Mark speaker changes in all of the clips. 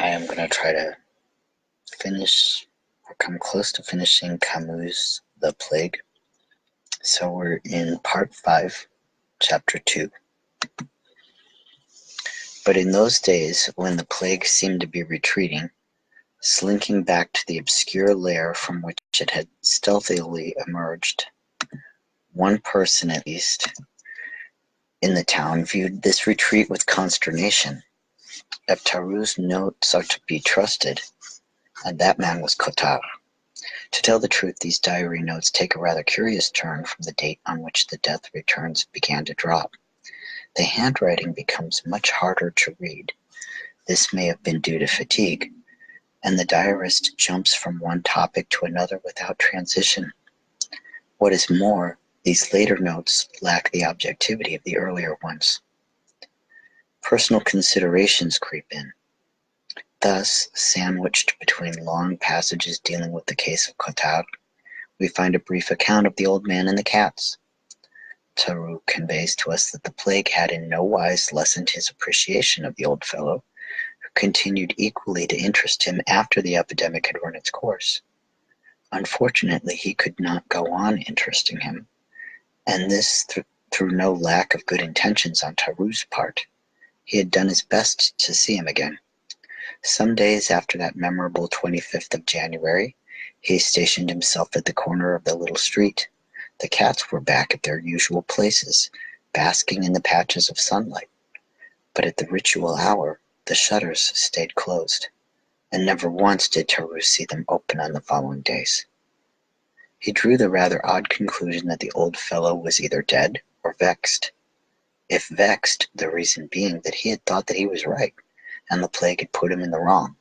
Speaker 1: I am going to try to finish or come close to finishing Camus' The Plague. So we're in part 5, chapter 2. But in those days, when the plague seemed to be retreating, slinking back to the obscure lair from which it had stealthily emerged, one person at least in the town viewed this retreat with consternation. If Tarrou's notes are to be trusted, and that man was Cottard. To tell the truth, these diary notes take a rather curious turn from the date on which the death returns began to drop. The handwriting becomes much harder to read. This may have been due to fatigue, and the diarist jumps from one topic to another without transition. What is more, these later notes lack the objectivity of the earlier ones. Personal considerations creep in. Thus, sandwiched between long passages dealing with the case of Cottard, we find a brief account of the old man and the cats. Tarrou conveys to us that the plague had in no wise lessened his appreciation of the old fellow, who continued equally to interest him after the epidemic had run its course. Unfortunately, he could not go on interesting him, and this through no lack of good intentions on Tarrou's part. He had done his best to see him again. Some days after that memorable 25th of January, he stationed himself at the corner of the little street. The cats were back at their usual places, basking in the patches of sunlight. But at the ritual hour, the shutters stayed closed, and never once did Tarrou see them open on the following days. He drew the rather odd conclusion that the old fellow was either dead or vexed. If vexed, the reason being that he had thought that he was right, and the plague had put him in the wrong.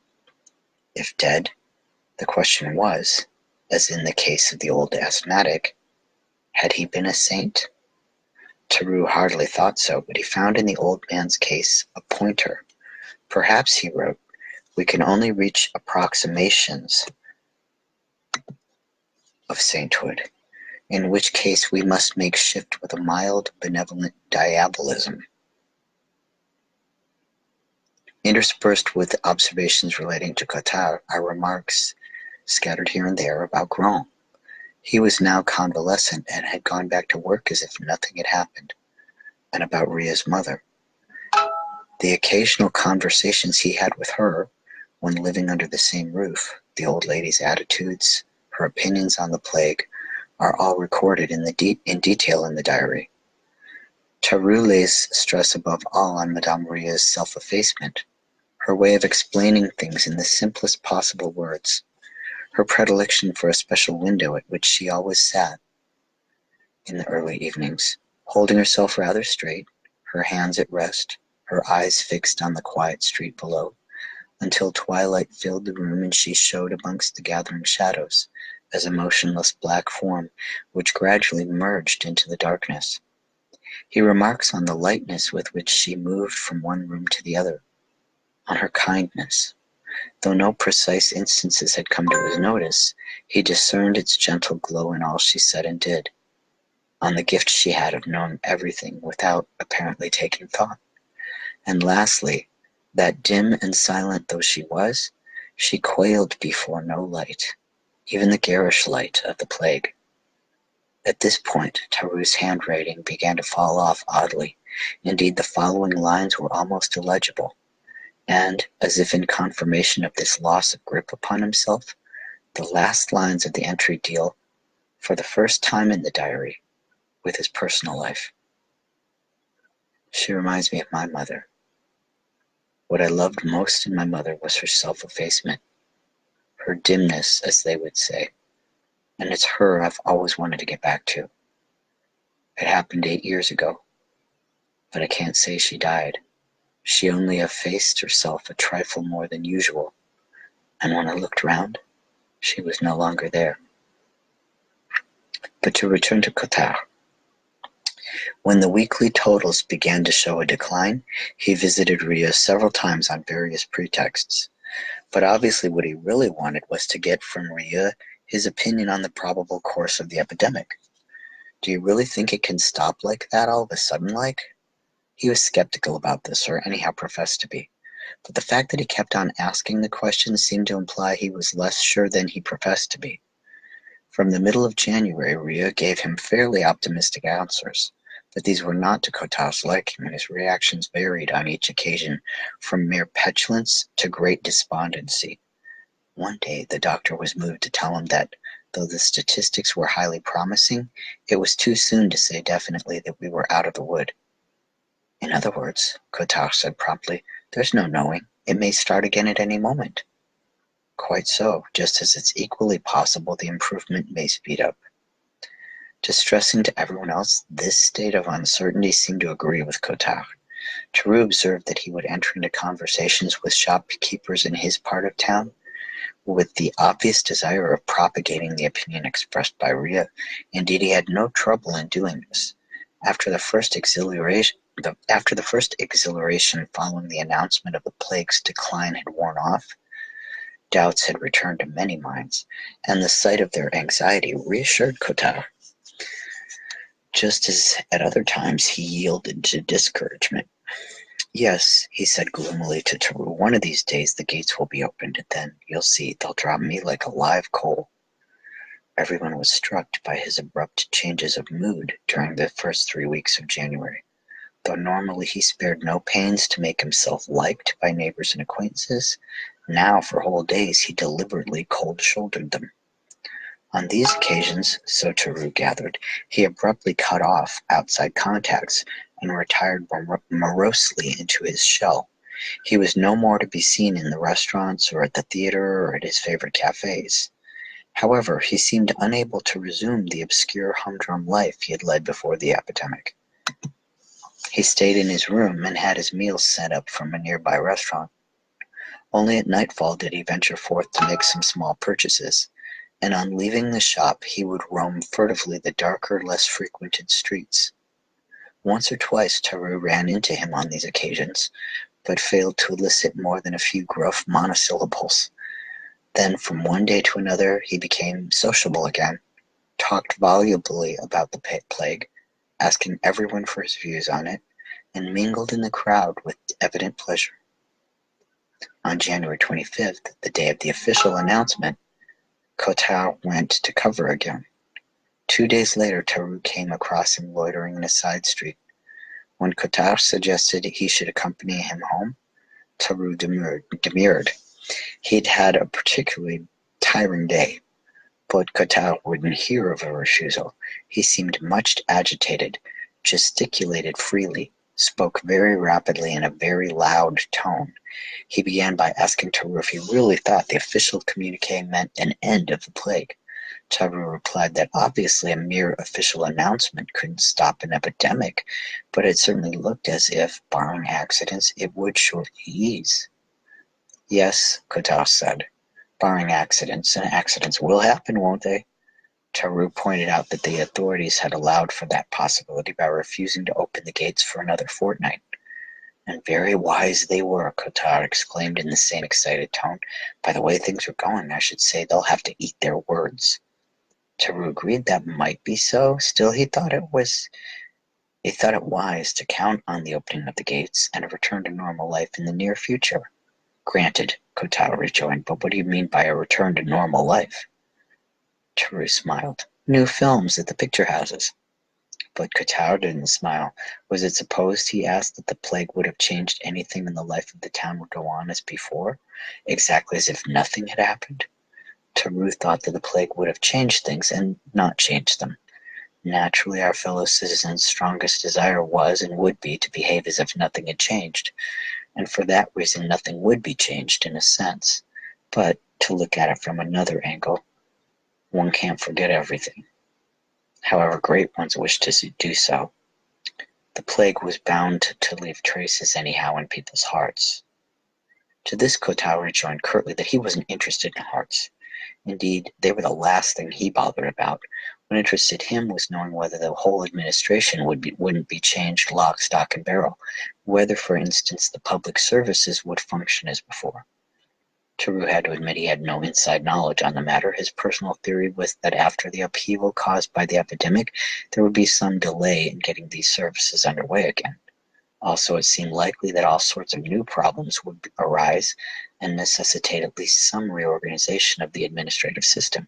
Speaker 1: If dead, the question was, as in the case of the old asthmatic, had he been a saint? Tarrou hardly thought so, but he found in the old man's case a pointer. Perhaps, he wrote, we can only reach approximations of sainthood, in which case we must make shift with a mild, benevolent diabolism. Interspersed with observations relating to Cottard are remarks scattered here and there about Grand. He was now convalescent and had gone back to work as if nothing had happened, and about Ria's mother. The occasional conversations he had with her when living under the same roof, the old lady's attitudes, her opinions on the plague, are all recorded in detail in the diary. Tarrou lays stress above all on Madame Ria's self-effacement, her way of explaining things in the simplest possible words, her predilection for a special window at which she always sat in the early evenings, holding herself rather straight, her hands at rest, her eyes fixed on the quiet street below, until twilight filled the room and she showed amongst the gathering shadows as a motionless black form which gradually merged into the darkness. He remarks on the lightness with which she moved from one room to the other, on her kindness. Though no precise instances had come to his notice, he discerned its gentle glow in all she said and did, on the gift she had of knowing everything without apparently taking thought. And lastly, that dim and silent though she was, she quailed before no light, even the garish light of the plague. At this point, Tarrou's handwriting began to fall off oddly. Indeed, the following lines were almost illegible, and, as if in confirmation of this loss of grip upon himself, the last lines of the entry deal, for the first time in the diary, with his personal life. She reminds me of my mother. What I loved most in my mother was her self-effacement, her dimness, as they would say, and it's her I've always wanted to get back to. It happened 8 years ago, but I can't say she died. She only effaced herself a trifle more than usual, and when I looked round, she was no longer there. But to return to Cottard. When the weekly totals began to show a decline, he visited Ria several times on various pretexts. But obviously what he really wanted was to get from Ria his opinion on the probable course of the epidemic. Do you really think it can stop like that all of a sudden like? He was skeptical about this, or anyhow professed to be. but the fact that he kept on asking the questions seemed to imply he was less sure than he professed to be. From the middle of January, Rhea gave him fairly optimistic answers, but these were not to Cotar's liking, and his reactions varied on each occasion from mere petulance to great despondency. One day the doctor was moved to tell him that, though the statistics were highly promising, it was too soon to say definitely that we were out of the wood. In other words, Cotar said promptly, there's no knowing. It may start again at any moment. Quite so, just as it's equally possible the improvement may speed up. Distressing to everyone else, this state of uncertainty seemed to agree with Cotar. Theroux observed that he would enter into conversations with shopkeepers in his part of town with the obvious desire of propagating the opinion expressed by Rhea. Indeed, he had no trouble in doing this. After the first exhilaration following the announcement of the plague's decline had worn off, doubts had returned to many minds, and the sight of their anxiety reassured Cotar. Just as at other times he yielded to discouragement. Yes, he said gloomily to Theroux, one of these days the gates will be opened, and then, you'll see, they'll drop me like a live coal. Everyone was struck by his abrupt changes of mood during the first 3 weeks of January. Though normally he spared no pains to make himself liked by neighbors and acquaintances, now for whole days he deliberately cold-shouldered them. On these occasions, so Theroux gathered, he abruptly cut off outside contacts and retired morosely into his shell. He was no more to be seen in the restaurants or at the theater or at his favorite cafes. However, he seemed unable to resume the obscure humdrum life he had led before the epidemic. He stayed in his room and had his meals sent up from a nearby restaurant. Only at nightfall did he venture forth to make some small purchases, and on leaving the shop he would roam furtively the darker, less frequented streets. Once or twice Theroux ran into him on these occasions, but failed to elicit more than a few gruff monosyllables. Then from one day to another he became sociable again, talked volubly about the plague, asking everyone for his views on it, and mingled in the crowd with evident pleasure. On January 25th, the day of the official announcement, Cotar went to cover again. 2 days later, Theroux came across him loitering in a side street. When Cotar suggested he should accompany him home, Theroux demurred. He'd had a particularly tiring day, but Cotar wouldn't hear of a refusal. He seemed much agitated, gesticulated freely, spoke very rapidly in a very loud tone. He began by asking Theroux if he really thought the official communique meant an end of the plague. Theroux replied that obviously a mere official announcement couldn't stop an epidemic, but it certainly looked as if, barring accidents, it would shortly ease. Yes, Cotar said, barring accidents, and accidents will happen, won't they? Theroux pointed out that the authorities had allowed for that possibility by refusing to open the gates for another fortnight. And very wise they were, Cotar exclaimed in the same excited tone. By the way things are going, I should say they'll have to eat their words. Theroux agreed that might be so. Still, he thought it wise to count on the opening of the gates and a return to normal life in the near future. Granted, Cotar rejoined, but what do you mean by a return to normal life? Theroux smiled. New films at the picture houses. But Cotar didn't smile. Was it supposed, he asked, that the plague would have changed anything and the life of the town would go on as before, exactly as if nothing had happened? Theroux thought that the plague would have changed things and not changed them. Naturally, our fellow citizens' strongest desire was and would be to behave as if nothing had changed, and for that reason nothing would be changed in a sense. But, to look at it from another angle, one can't forget everything, however great one's wish to do so. The plague was bound to leave traces anyhow in people's hearts. To this Cotar rejoined curtly that he wasn't interested in hearts. Indeed, they were the last thing he bothered about. What interested him was knowing whether the whole administration wouldn't be changed lock, stock, and barrel, whether, for instance, the public services would function as before. Theroux had to admit he had no inside knowledge on the matter. His personal theory was that after the upheaval caused by the epidemic, there would be some delay in getting these services underway again. Also, it seemed likely that all sorts of new problems would arise and necessitate at least some reorganization of the administrative system.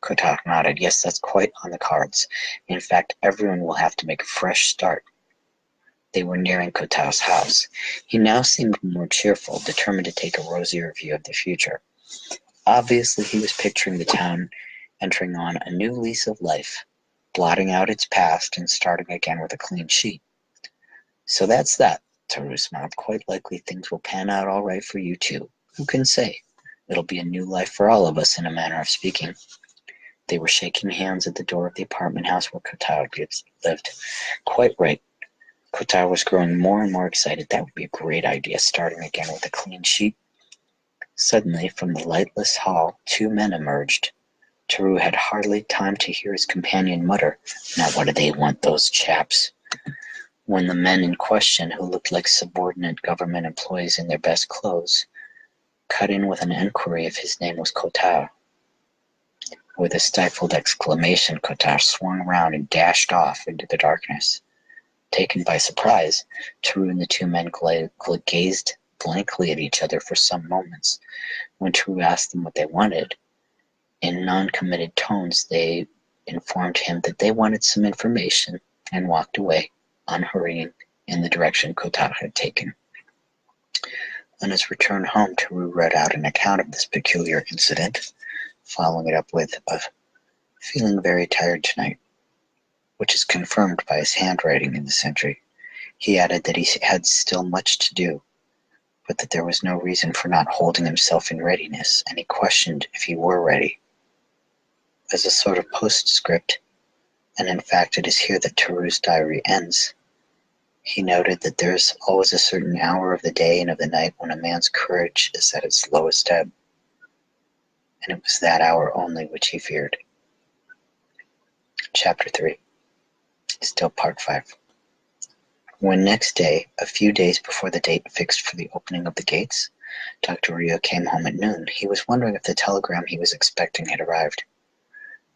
Speaker 1: Cotard nodded. Yes, that's quite on the cards. In fact, everyone will have to make a fresh start. They were nearing Cotard's house. He now seemed more cheerful, determined to take a rosier view of the future. Obviously, he was picturing the town entering on a new lease of life, blotting out its past and starting again with a clean sheet. So that's that, Tarus smiled. Quite likely things will pan out all right for you too. Who can say? It'll be a new life for all of us, in a manner of speaking. They were shaking hands at the door of the apartment house where Cotard lived. Quite right. Cotard was growing more and more excited. That would be a great idea, starting again with a clean sheet. Suddenly, from the lightless hall, two men emerged. Tarus had hardly time to hear his companion mutter, "Now what do they want, those chaps?" when the men in question, who looked like subordinate government employees in their best clothes, cut in with an enquiry if his name was Cotard. With a stifled exclamation, Cotard swung round and dashed off into the darkness. Taken by surprise, Tarus and the two men gazed blankly at each other for some moments. When Tarus asked them what they wanted, in non-committed tones they informed him that they wanted some information and walked away, unhurrying, in the direction Cotard had taken. On his return home, Tarus read out an account of this peculiar incident, following it up with "feeling very tired tonight," which is confirmed by his handwriting in this entry. He added that he had still much to do, but that there was no reason for not holding himself in readiness, and he questioned if he were ready. As a sort of postscript, and in fact it is here that Tarus's diary ends, he noted that there is always a certain hour of the day and of the night when a man's courage is at its lowest ebb, and it was that hour only which he feared. Chapter 3. Still Part 5. When next day, a few days before the date fixed for the opening of the gates, Dr. Rio came home at noon, he was wondering if the telegram he was expecting had arrived.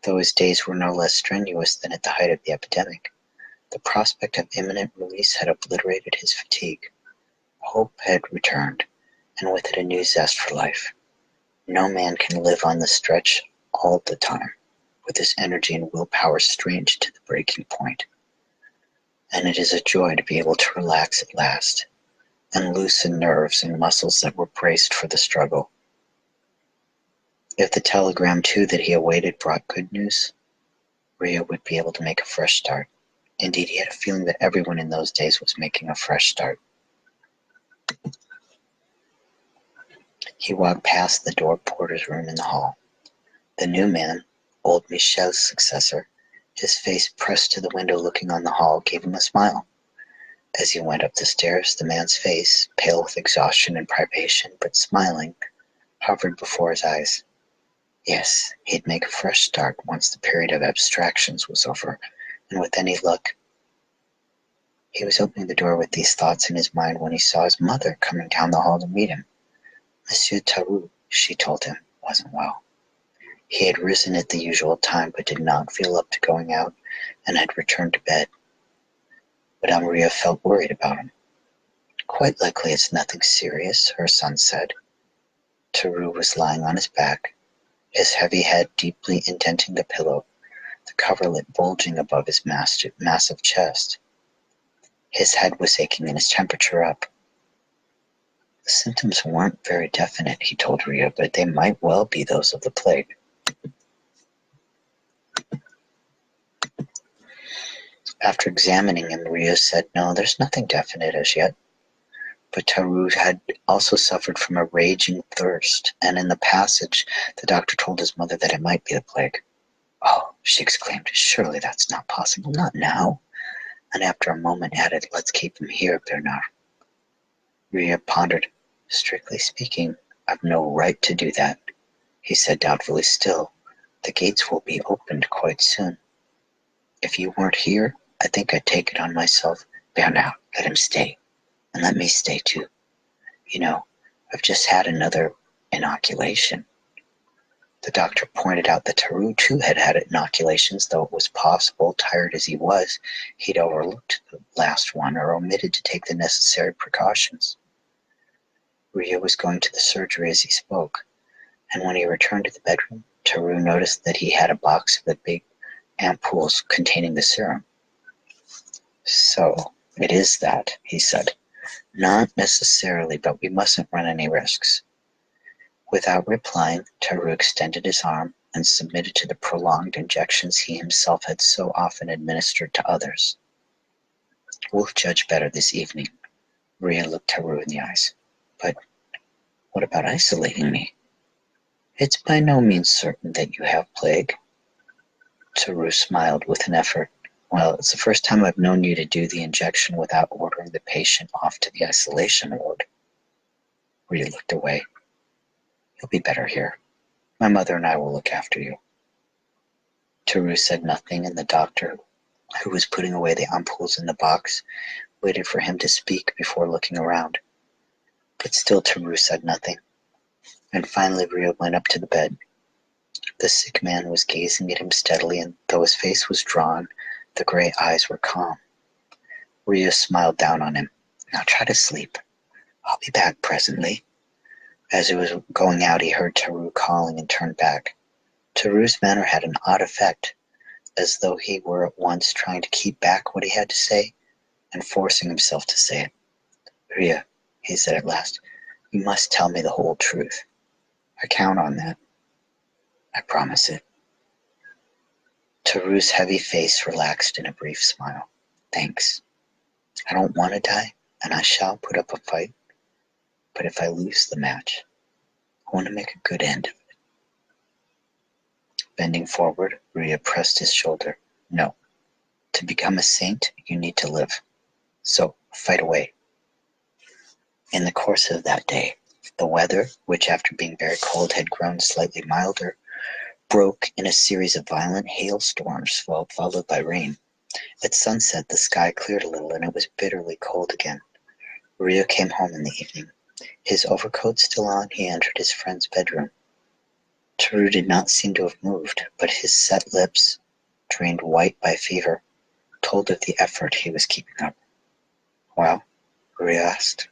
Speaker 1: Though his days were no less strenuous than at the height of the epidemic, the prospect of imminent release had obliterated his fatigue. Hope had returned, and with it a new zest for life. No man can live on the stretch all the time, with his energy and willpower strained to the breaking point. And it is a joy to be able to relax at last, and loosen nerves and muscles that were braced for the struggle. If the telegram, too, that he awaited brought good news, Rio would be able to make a fresh start. Indeed, he had a feeling that everyone in those days was making a fresh start. He walked past the door porter's room in the hall. The new man, old Michel's successor, his face pressed to the window looking on the hall, gave him a smile. As he went up the stairs, the man's face, pale with exhaustion and privation, but smiling, hovered before his eyes. Yes, he'd make a fresh start once the period of abstractions was over, and with any luck. He was opening the door with these thoughts in his mind when he saw his mother coming down the hall to meet him. Monsieur Tarus, she told him, wasn't well. He had risen at the usual time, but did not feel up to going out, and had returned to bed. Madame Ria felt worried about him. Quite likely it's nothing serious, her son said. Tarus was lying on his back, his heavy head deeply indenting the pillow, the coverlet bulging above his massive chest. His head was aching and his temperature up. The symptoms weren't very definite, he told Ria, but they might well be those of the plague. After examining him, Ria said, "No, there's nothing definite as yet." But Tarus had also suffered from a raging thirst, and in the passage the doctor told his mother that it might be the plague. "Oh," she exclaimed, "surely that's not possible, not now." And after a moment added, "Let's keep him here, Bernard." Ria pondered. "Strictly speaking, I've no right to do that," he said doubtfully. "Still, the gates will be opened quite soon. If you weren't here, I think I'd take it on myself. Bernard, let him stay. And let me stay too. You know, I've just had another inoculation." The doctor pointed out that Taru too had had inoculations, though it was possible, tired as he was, he'd overlooked the last one or omitted to take the necessary precautions. Ria was going to the surgery as he spoke, and when he returned to the bedroom, Taru noticed that he had a box of the big ampoules containing the serum. "So, it is that," he said. "Not necessarily, but we mustn't run any risks." Without replying, Taru extended his arm and submitted to the prolonged injections he himself had so often administered to others. "We'll judge better this evening." Ria looked Taru in the eyes. "But what about isolating me?" "It's by no means certain that you have plague." Taru smiled with an effort. "Well, it's the first time I've known you to do the injection without ordering the patient off to the isolation ward." Ria looked away. "You'll be better here. My mother and I will look after you." Taru said nothing, and the doctor, who was putting away the ampoules in the box, waited for him to speak before looking around. But still Taru said nothing. And finally Ria went up to the bed. The sick man was gazing at him steadily, and though his face was drawn, the gray eyes were calm. Ria smiled down on him. "Now try to sleep. I'll be back presently." As he was going out, he heard Taru calling and turned back. Taru's manner had an odd effect, as though he were at once trying to keep back what he had to say and forcing himself to say it. "Ria," he said at last, "you must tell me the whole truth. I count on that. I promise it." Taru's heavy face relaxed in a brief smile. "Thanks. I don't want to die, and I shall put up a fight. But if I lose the match, I want to make a good end of it." Bending forward, Ria pressed his shoulder. "No. To become a saint, you need to live. So, fight away." In the course of that day, the weather, which after being very cold had grown slightly milder, broke in a series of violent hailstorms followed by rain. At sunset the sky cleared a little and it was bitterly cold again. Ria came home in the evening. His overcoat still on, he entered his friend's bedroom. Taru did not seem to have moved, but his set lips, drained white by fever, told of the effort he was keeping up. "Well?" Ria asked.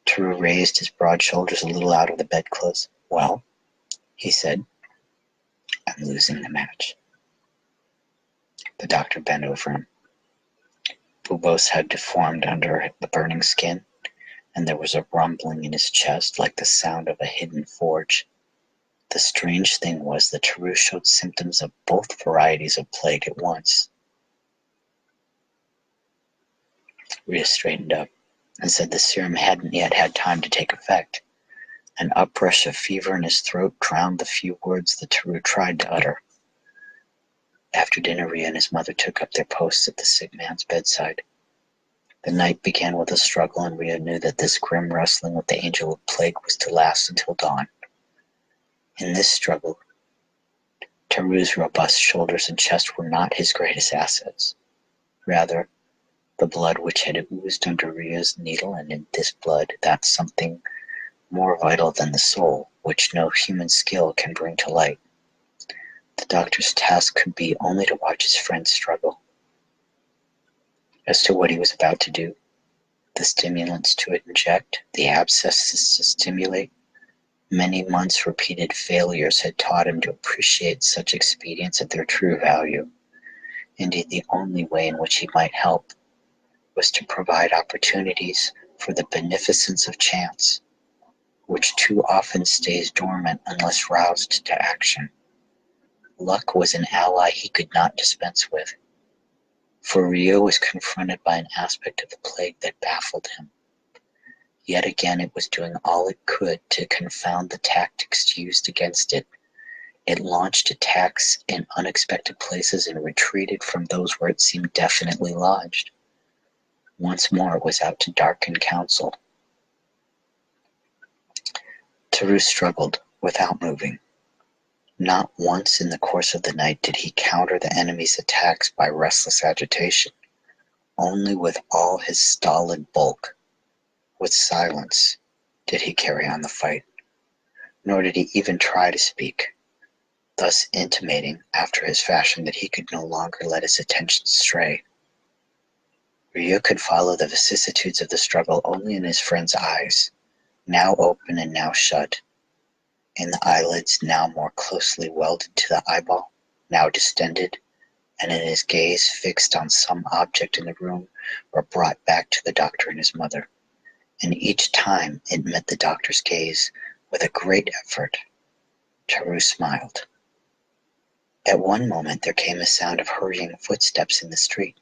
Speaker 1: Taru raised his broad shoulders a little out of the bedclothes. "Well," he said, "I'm losing the match." The doctor bent over him. Bubo's head deformed under the burning skin, and there was a rumbling in his chest like the sound of a hidden forge. The strange thing was that Taru showed symptoms of both varieties of plague at once. Ria straightened up and said the serum hadn't yet had time to take effect. An uprush of fever in his throat drowned the few words that Taru tried to utter. After dinner, Ria and his mother took up their posts at the sick man's bedside. The night began with a struggle, and Ria knew that this grim wrestling with the angel of plague was to last until dawn. In this struggle, Taru's robust shoulders and chest were not his greatest assets. Rather, the blood which had oozed under Ria's needle, and in this blood that something more vital than the soul, which no human skill can bring to light. The doctor's task could be only to watch his friend struggle. As to what he was about to do, the stimulants to inject, the abscesses to stimulate, many months' repeated failures had taught him to appreciate such expedients at their true value. Indeed, the only way in which he might help was to provide opportunities for the beneficence of chance, which too often stays dormant unless roused to action. Luck was an ally he could not dispense with, for Rio was confronted by an aspect of the plague that baffled him. Yet again it was doing all it could to confound the tactics used against it. It launched attacks in unexpected places and retreated from those where it seemed definitely lodged. Once more it was out to darken counsel. Taru struggled without moving. Not once in the course of the night did he counter the enemy's attacks by restless agitation. Only with all his stolid bulk, with silence, did he carry on the fight. Nor did he even try to speak. thus intimating, after his fashion, that he could no longer let his attention stray. Ryu could follow the vicissitudes of the struggle only in his friend's eyes, now open and now shut, in the eyelids now more closely welded to the eyeball, now distended, and in his gaze fixed on some object in the room or brought back to the doctor and his mother. And each time it met the doctor's gaze with a great effort. Taru smiled. At one moment there came a sound of hurrying footsteps in the street.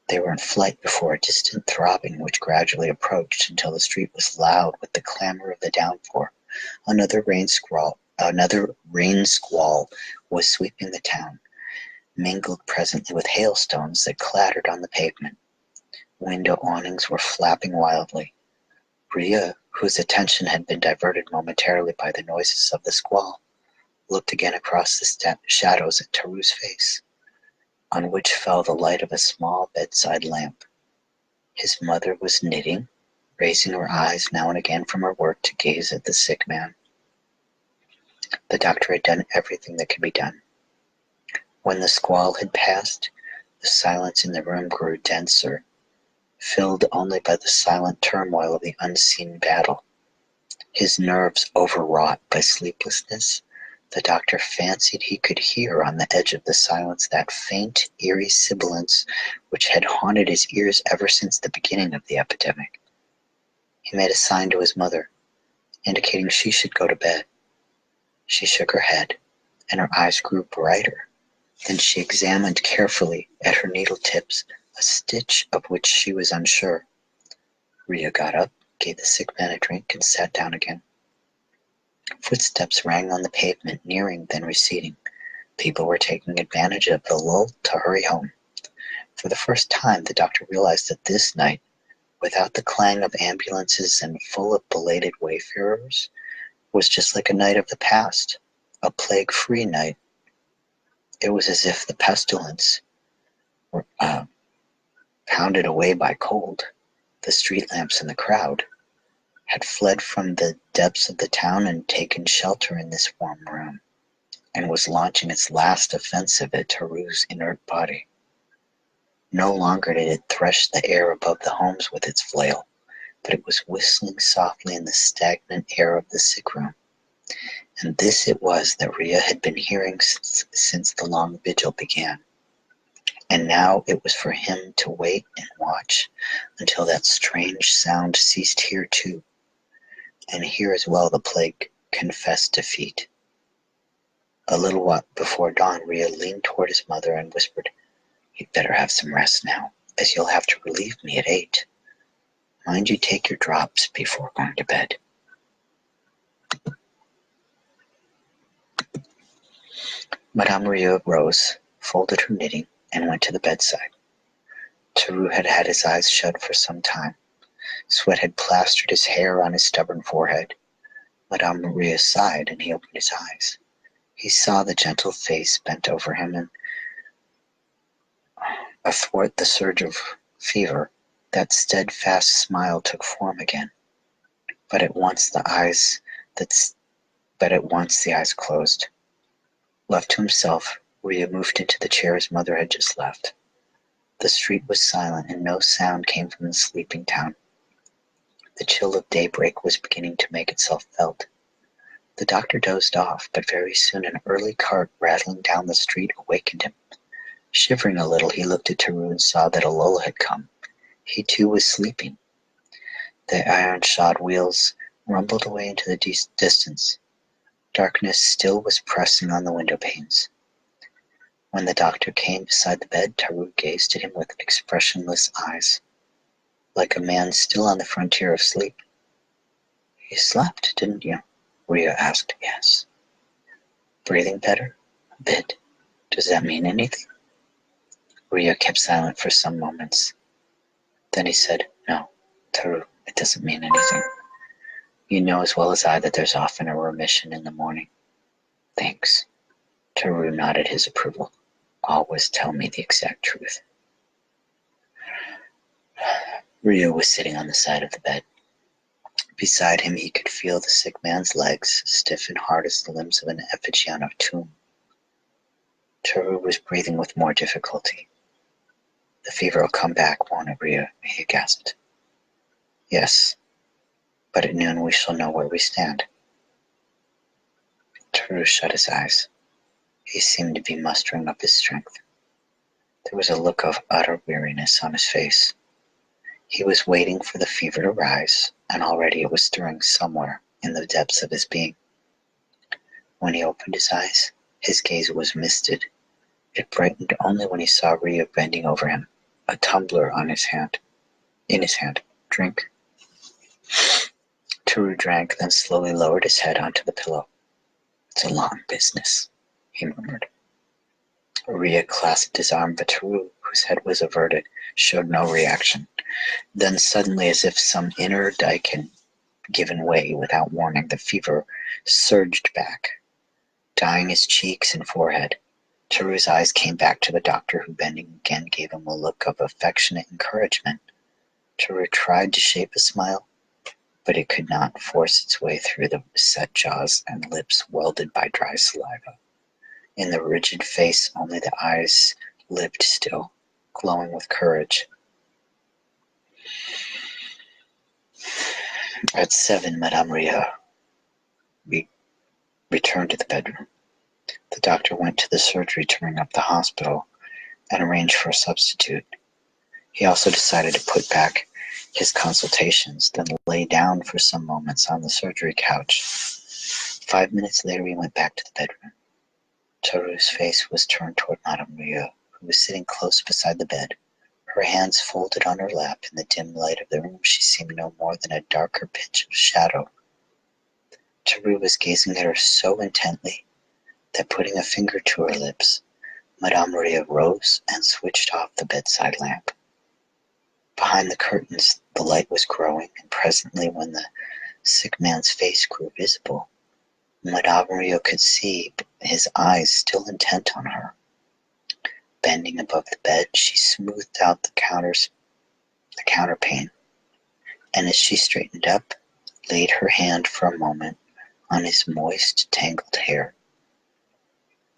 Speaker 1: They were in flight before a distant throbbing which gradually approached until the street was loud with the clamor of the downpour. Another rain squall was sweeping the town, mingled presently with hailstones that clattered on the pavement. Window awnings were flapping wildly. Rhea, whose attention had been diverted momentarily by the noises of the squall, looked again across the shadows at Taru's face, on which fell the light of a small bedside lamp. His mother was knitting, raising her eyes now and again from her work to gaze at the sick man. The doctor had done everything that could be done. When the squall had passed, the silence in the room grew denser, filled only by the silent turmoil of the unseen battle. His nerves overwrought by sleeplessness, the doctor fancied he could hear on the edge of the silence that faint, eerie sibilance which had haunted his ears ever since the beginning of the epidemic. He made a sign to his mother, indicating she should go to bed. She shook her head, and her eyes grew brighter. Then she examined carefully at her needle tips a stitch of which she was unsure. Rhea got up, gave the sick man a drink, and sat down again. Footsteps rang on the pavement, nearing, then receding. People were taking advantage of the lull to hurry home. For the first time, the doctor realized that this night, without the clang of ambulances and full of belated wayfarers, was just like a night of the past, a plague-free night. It was as if the pestilence were pounded away by cold. The street lamps and the crowd had fled from the depths of the town and taken shelter in this warm room, and was launching its last offensive at Taru's inert body. No longer did it thresh the air above the homes with its flail, but it was whistling softly in the stagnant air of the sick room. And this it was that Rhea had been hearing since the long vigil began. And now it was for him to wait and watch until that strange sound ceased here too. And here as well the plague confessed defeat. A little while before dawn, Rhea leaned toward his mother and whispered, "You'd better have some rest now, as you'll have to relieve me at 8. Mind you take your drops before going to bed." Madame Rhea rose, folded her knitting, and went to the bedside. Taru had had his eyes shut for some time. Sweat had plastered his hair on his stubborn forehead. Madame Maria sighed, and he opened his eyes. He saw the gentle face bent over him, and athwart the surge of fever, that steadfast smile took form again. But at once the eyes closed. Left to himself, Rhea moved into the chair his mother had just left. The street was silent, and no sound came from the sleeping town. The chill of daybreak was beginning to make itself felt. The doctor dozed off, but very soon an early cart rattling down the street awakened him. Shivering a little, he looked at Taru and saw that a lull had come. He too was sleeping. The iron-shod wheels rumbled away into the distance. Darkness still was pressing on the window panes. When the doctor came beside the bed, Taru gazed at him with expressionless eyes, like a man still on the frontier of sleep. "You slept, didn't you?" Rhea asked. "Yes." "Breathing better?" "A bit. Does that mean anything?" Rhea kept silent for some moments. Then he said, "No, Taru, it doesn't mean anything. You know as well as I that there's often a remission in the morning." "Thanks." Taru nodded his approval. "Always tell me the exact truth." Rhea was sitting on the side of the bed. Beside him he could feel the sick man's legs, stiff and hard as the limbs of an effigy on a tomb. Toru was breathing with more difficulty. "The fever will come back, won't it, Rhea?" he gasped. "Yes, but at noon we shall know where we stand." Toru shut his eyes. He seemed to be mustering up his strength. There was a look of utter weariness on his face. He was waiting for the fever to rise, and already it was stirring somewhere in the depths of his being. When he opened his eyes, his gaze was misted. It brightened only when he saw Rhea bending over him, a tumbler in his hand. "Drink." Toru drank, then slowly lowered his head onto the pillow. "It's a long business," he murmured. Rhea clasped his arm, but Toru, whose head was averted, showed no reaction. Then suddenly, as if some inner dike had given way without warning, the fever surged back, dyeing his cheeks and forehead. Toru's eyes came back to the doctor, who, bending again, gave him a look of affectionate encouragement. Toru tried to shape a smile, but it could not force its way through the set jaws and lips welded by dry saliva. In the rigid face, only the eyes lived still, glowing with courage. At 7, Madame Rhea returned to the bedroom. The doctor went to the surgery to ring up the hospital and arrange for a substitute. He also decided to put back his consultations, then lay down for some moments on the surgery couch. 5 minutes later, he went back to the bedroom. Toru's face was turned toward Madame Rhea, who was sitting close beside the bed. Her hands folded on her lap. In the dim light of the room, she seemed no more than a darker pitch of shadow. Toru was gazing at her so intently that, putting a finger to her lips, Madame Rhea rose and switched off the bedside lamp. Behind the curtains, the light was growing, and presently, when the sick man's face grew visible, Madame Rhea could see his eyes still intent on her. Bending above the bed, she smoothed out the counterpane, and as she straightened up, laid her hand for a moment on his moist, tangled hair.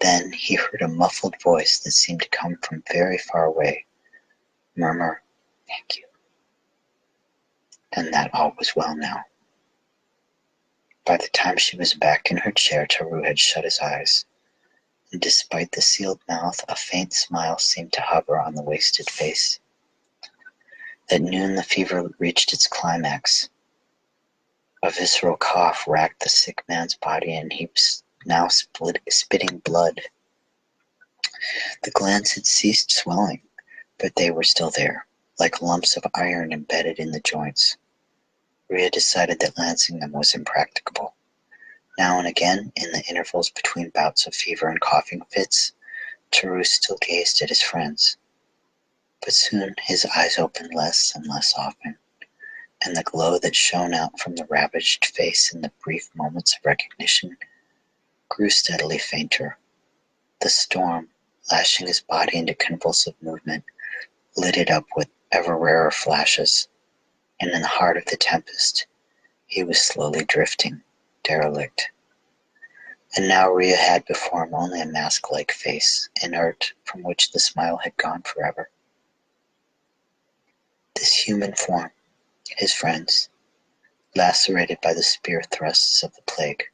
Speaker 1: Then he heard a muffled voice that seemed to come from very far away murmur, "Thank you," and that all was well now. By the time she was back in her chair, Toru had shut his eyes, and despite the sealed mouth, a faint smile seemed to hover on the wasted face. At noon, the fever reached its climax. A visceral cough racked the sick man's body, and he was now spitting blood. The glands had ceased swelling, but they were still there, like lumps of iron embedded in the joints. Rhea decided that lancing them was impracticable. Now and again, in the intervals between bouts of fever and coughing fits, Toru still gazed at his friends. But soon his eyes opened less and less often, and the glow that shone out from the ravaged face in the brief moments of recognition grew steadily fainter. The storm, lashing his body into convulsive movement, lit it up with ever rarer flashes, and in the heart of the tempest, he was slowly drifting, derelict. And now Rhea had before him only a mask-like face, inert, from which the smile had gone forever. This human form, his friends, lacerated by the spear thrusts of the plague,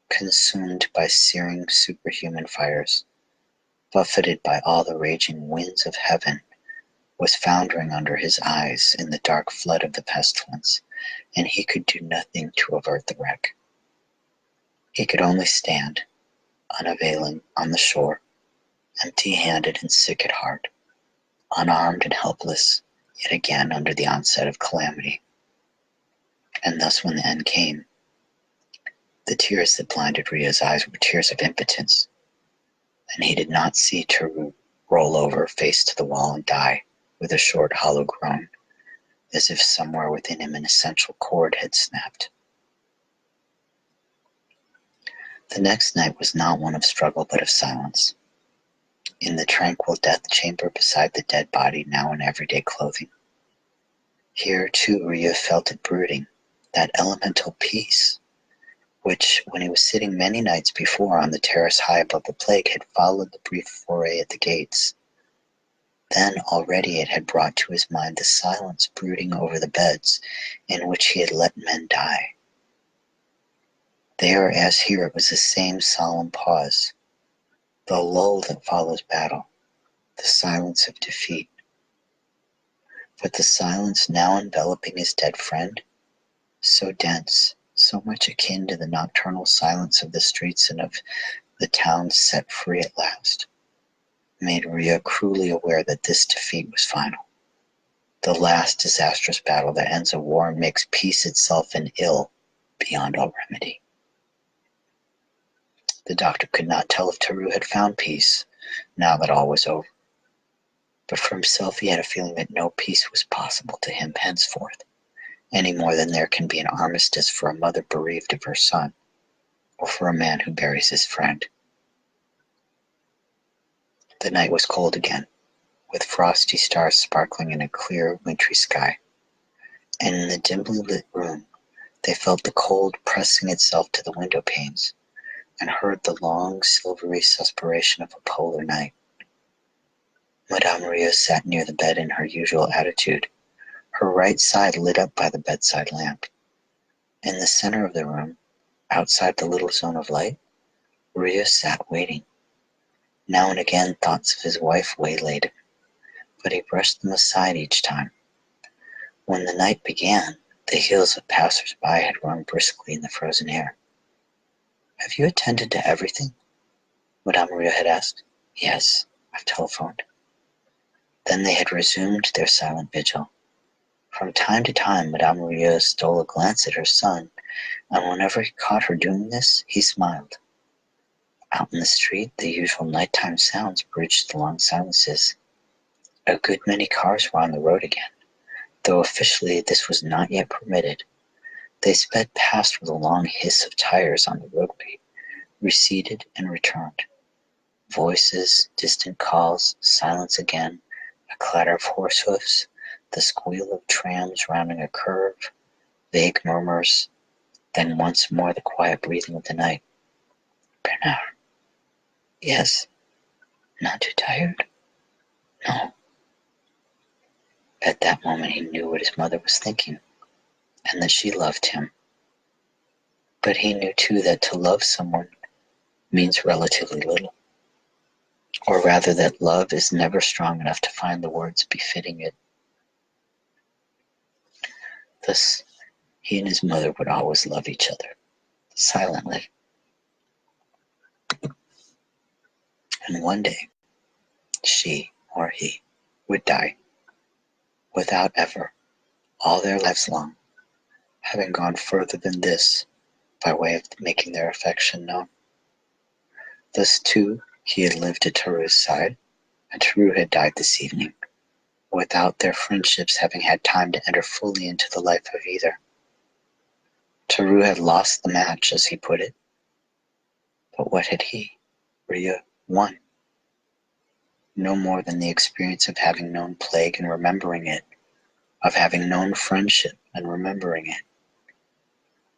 Speaker 1: consumed by searing superhuman fires, buffeted by all the raging winds of heaven, was foundering under his eyes in the dark flood of the pestilence, and he could do nothing to avert the wreck. He could only stand, unavailing, on the shore, empty-handed and sick at heart, unarmed and helpless, yet again under the onset of calamity. And thus, when the end came, the tears that blinded Rhea's eyes were tears of impotence, and he did not see Toru roll over, face to the wall, and die with a short, hollow groan, as if somewhere within him an essential cord had snapped. The next night was not one of struggle, but of silence. In the tranquil death chamber beside the dead body, now in everyday clothing, here too Rhea felt it brooding, that elemental peace, which, when he was sitting many nights before on the terrace high above the plague, had followed the brief foray at the gates. Then already it had brought to his mind the silence brooding over the beds in which he had let men die. There, as here, it was the same solemn pause, the lull that follows battle, the silence of defeat. But the silence now enveloping his dead friend, so dense, so much akin to the nocturnal silence of the streets and of the town set free at last, made Rhea cruelly aware that this defeat was final. The last disastrous battle that ends a war and makes peace itself an ill beyond all remedy. The doctor could not tell if Tarrou had found peace, now that all was over. But for himself he had a feeling that no peace was possible to him henceforth, any more than there can be an armistice for a mother bereaved of her son, or for a man who buries his friend. The night was cold again, with frosty stars sparkling in a clear, wintry sky, and in the dimly lit room they felt the cold pressing itself to the window panes, and heard the long, silvery suspiration of a polar night. Madame Rhea sat near the bed in her usual attitude, her right side lit up by the bedside lamp. In the center of the room, outside the little zone of light, Rhea sat waiting. Now and again thoughts of his wife waylaid him, but he brushed them aside each time. When the night began, the heels of passers-by had rung briskly in the frozen air. "Have you attended to everything?" Madame Rhea had asked. "Yes, I've telephoned." Then they had resumed their silent vigil. From time to time, Madame Rhea stole a glance at her son, and whenever he caught her doing this, he smiled. Out in the street, the usual nighttime sounds bridged the long silences. A good many cars were on the road again, though officially this was not yet permitted. They sped past with a long hiss of tires on the roadway, receded and returned. Voices, distant calls, silence again, a clatter of horse hoofs, the squeal of trams rounding a curve, vague murmurs, then once more the quiet breathing of the night. "Bernard." "Yes." "Not too tired?" "No." At that moment he knew what his mother was thinking, and that she loved him. But he knew too that to love someone means relatively little, or rather that love is never strong enough to find the words befitting it. Thus, he and his mother would always love each other, silently. And one day, she or he would die, without ever, all their lives long, having gone further than this by way of making their affection known. Thus, too, he had lived at Tarrou's side, and Tarrou had died this evening, without their friendships having had time to enter fully into the life of either. Tarrou had lost the match, as he put it. But what had he, Rhea, won? No more than the experience of having known plague and remembering it, of having known friendship and remembering it,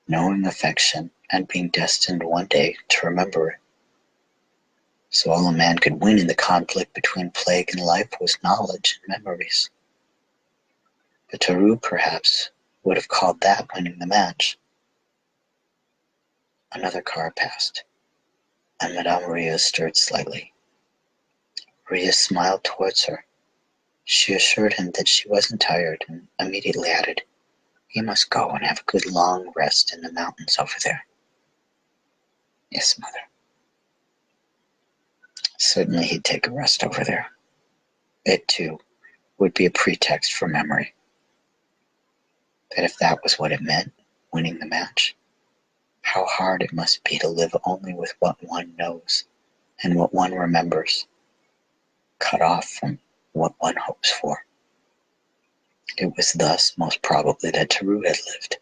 Speaker 1: knowing affection and being destined one day to remember it. So all a man could win in the conflict between plague and life was knowledge and memories. But Tarrou, perhaps, would have called that winning the match. Another car passed, and Madame Rhea stirred slightly. Rhea smiled towards her. She assured him that she wasn't tired, and immediately added, "You must go and have a good long rest in the mountains over there." "Yes, mother." Certainly he'd take a rest over there. It, too, would be a pretext for memory. But if that was what it meant, winning the match, how hard it must be to live only with what one knows and what one remembers, cut off from what one hopes for. It was thus, most probably, that Tarrou had lived,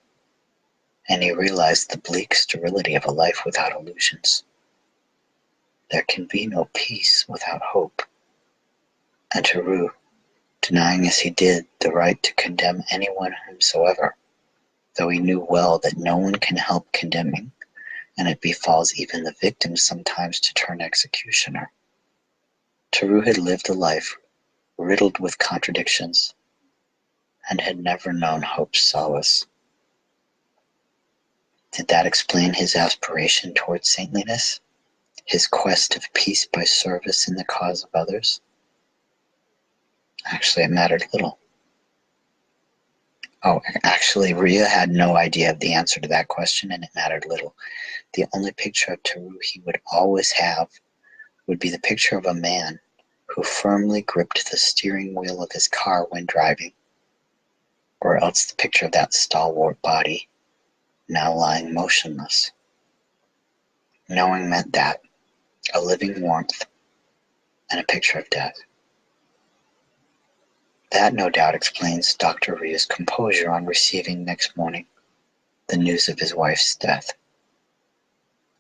Speaker 1: and he realized the bleak sterility of a life without illusions. There can be no peace without hope, and Tarrou, denying as he did the right to condemn anyone whomsoever, though he knew well that no one can help condemning, and it befalls even the victim sometimes to turn executioner. Tarot had lived a life riddled with contradictions and had never known hope's solace. Did that explain his aspiration towards saintliness? His quest of peace by service in the cause of others? Actually, it mattered little. Oh, actually, Rhea had no idea of the answer to that question, and it mattered little. The only picture of Tarot he would always have would be the picture of a man who firmly gripped the steering wheel of his car when driving, or else the picture of that stalwart body, now lying motionless. Knowing meant that, a living warmth, and a picture of death. That no doubt explains Dr. Rhea's composure on receiving next morning the news of his wife's death.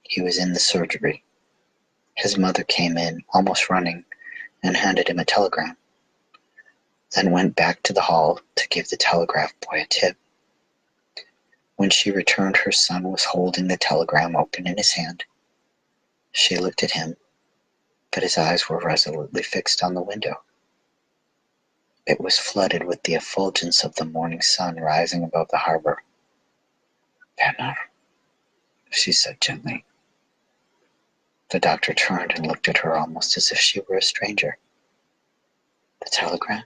Speaker 1: He was in the surgery. His mother came in, almost running, and handed him a telegram, then went back to the hall to give the telegraph boy a tip. When she returned, her son was holding the telegram open in his hand. She looked at him, but his eyes were resolutely fixed on the window. It was flooded with the effulgence of the morning sun rising above the harbor. "Bernard," she said gently. The doctor turned and looked at her almost as if she were a stranger. "The telegram?"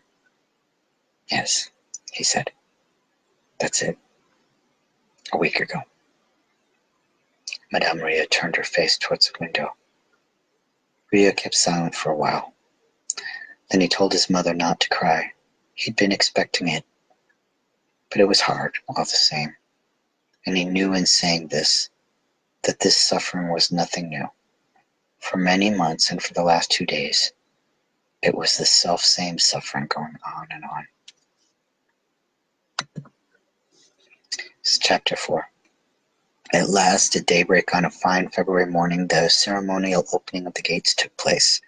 Speaker 1: "Yes," he said. "That's it. A week ago." Madame Rhea turned her face towards the window. Rhea kept silent for a while. Then he told his mother not to cry. He'd been expecting it. But it was hard, all the same. And he knew in saying this, that this suffering was nothing new. For many months and for the last 2 days, it was the self-same suffering going on and on. This is chapter 4. At last, at daybreak on a fine February morning, the ceremonial opening of the gates took place.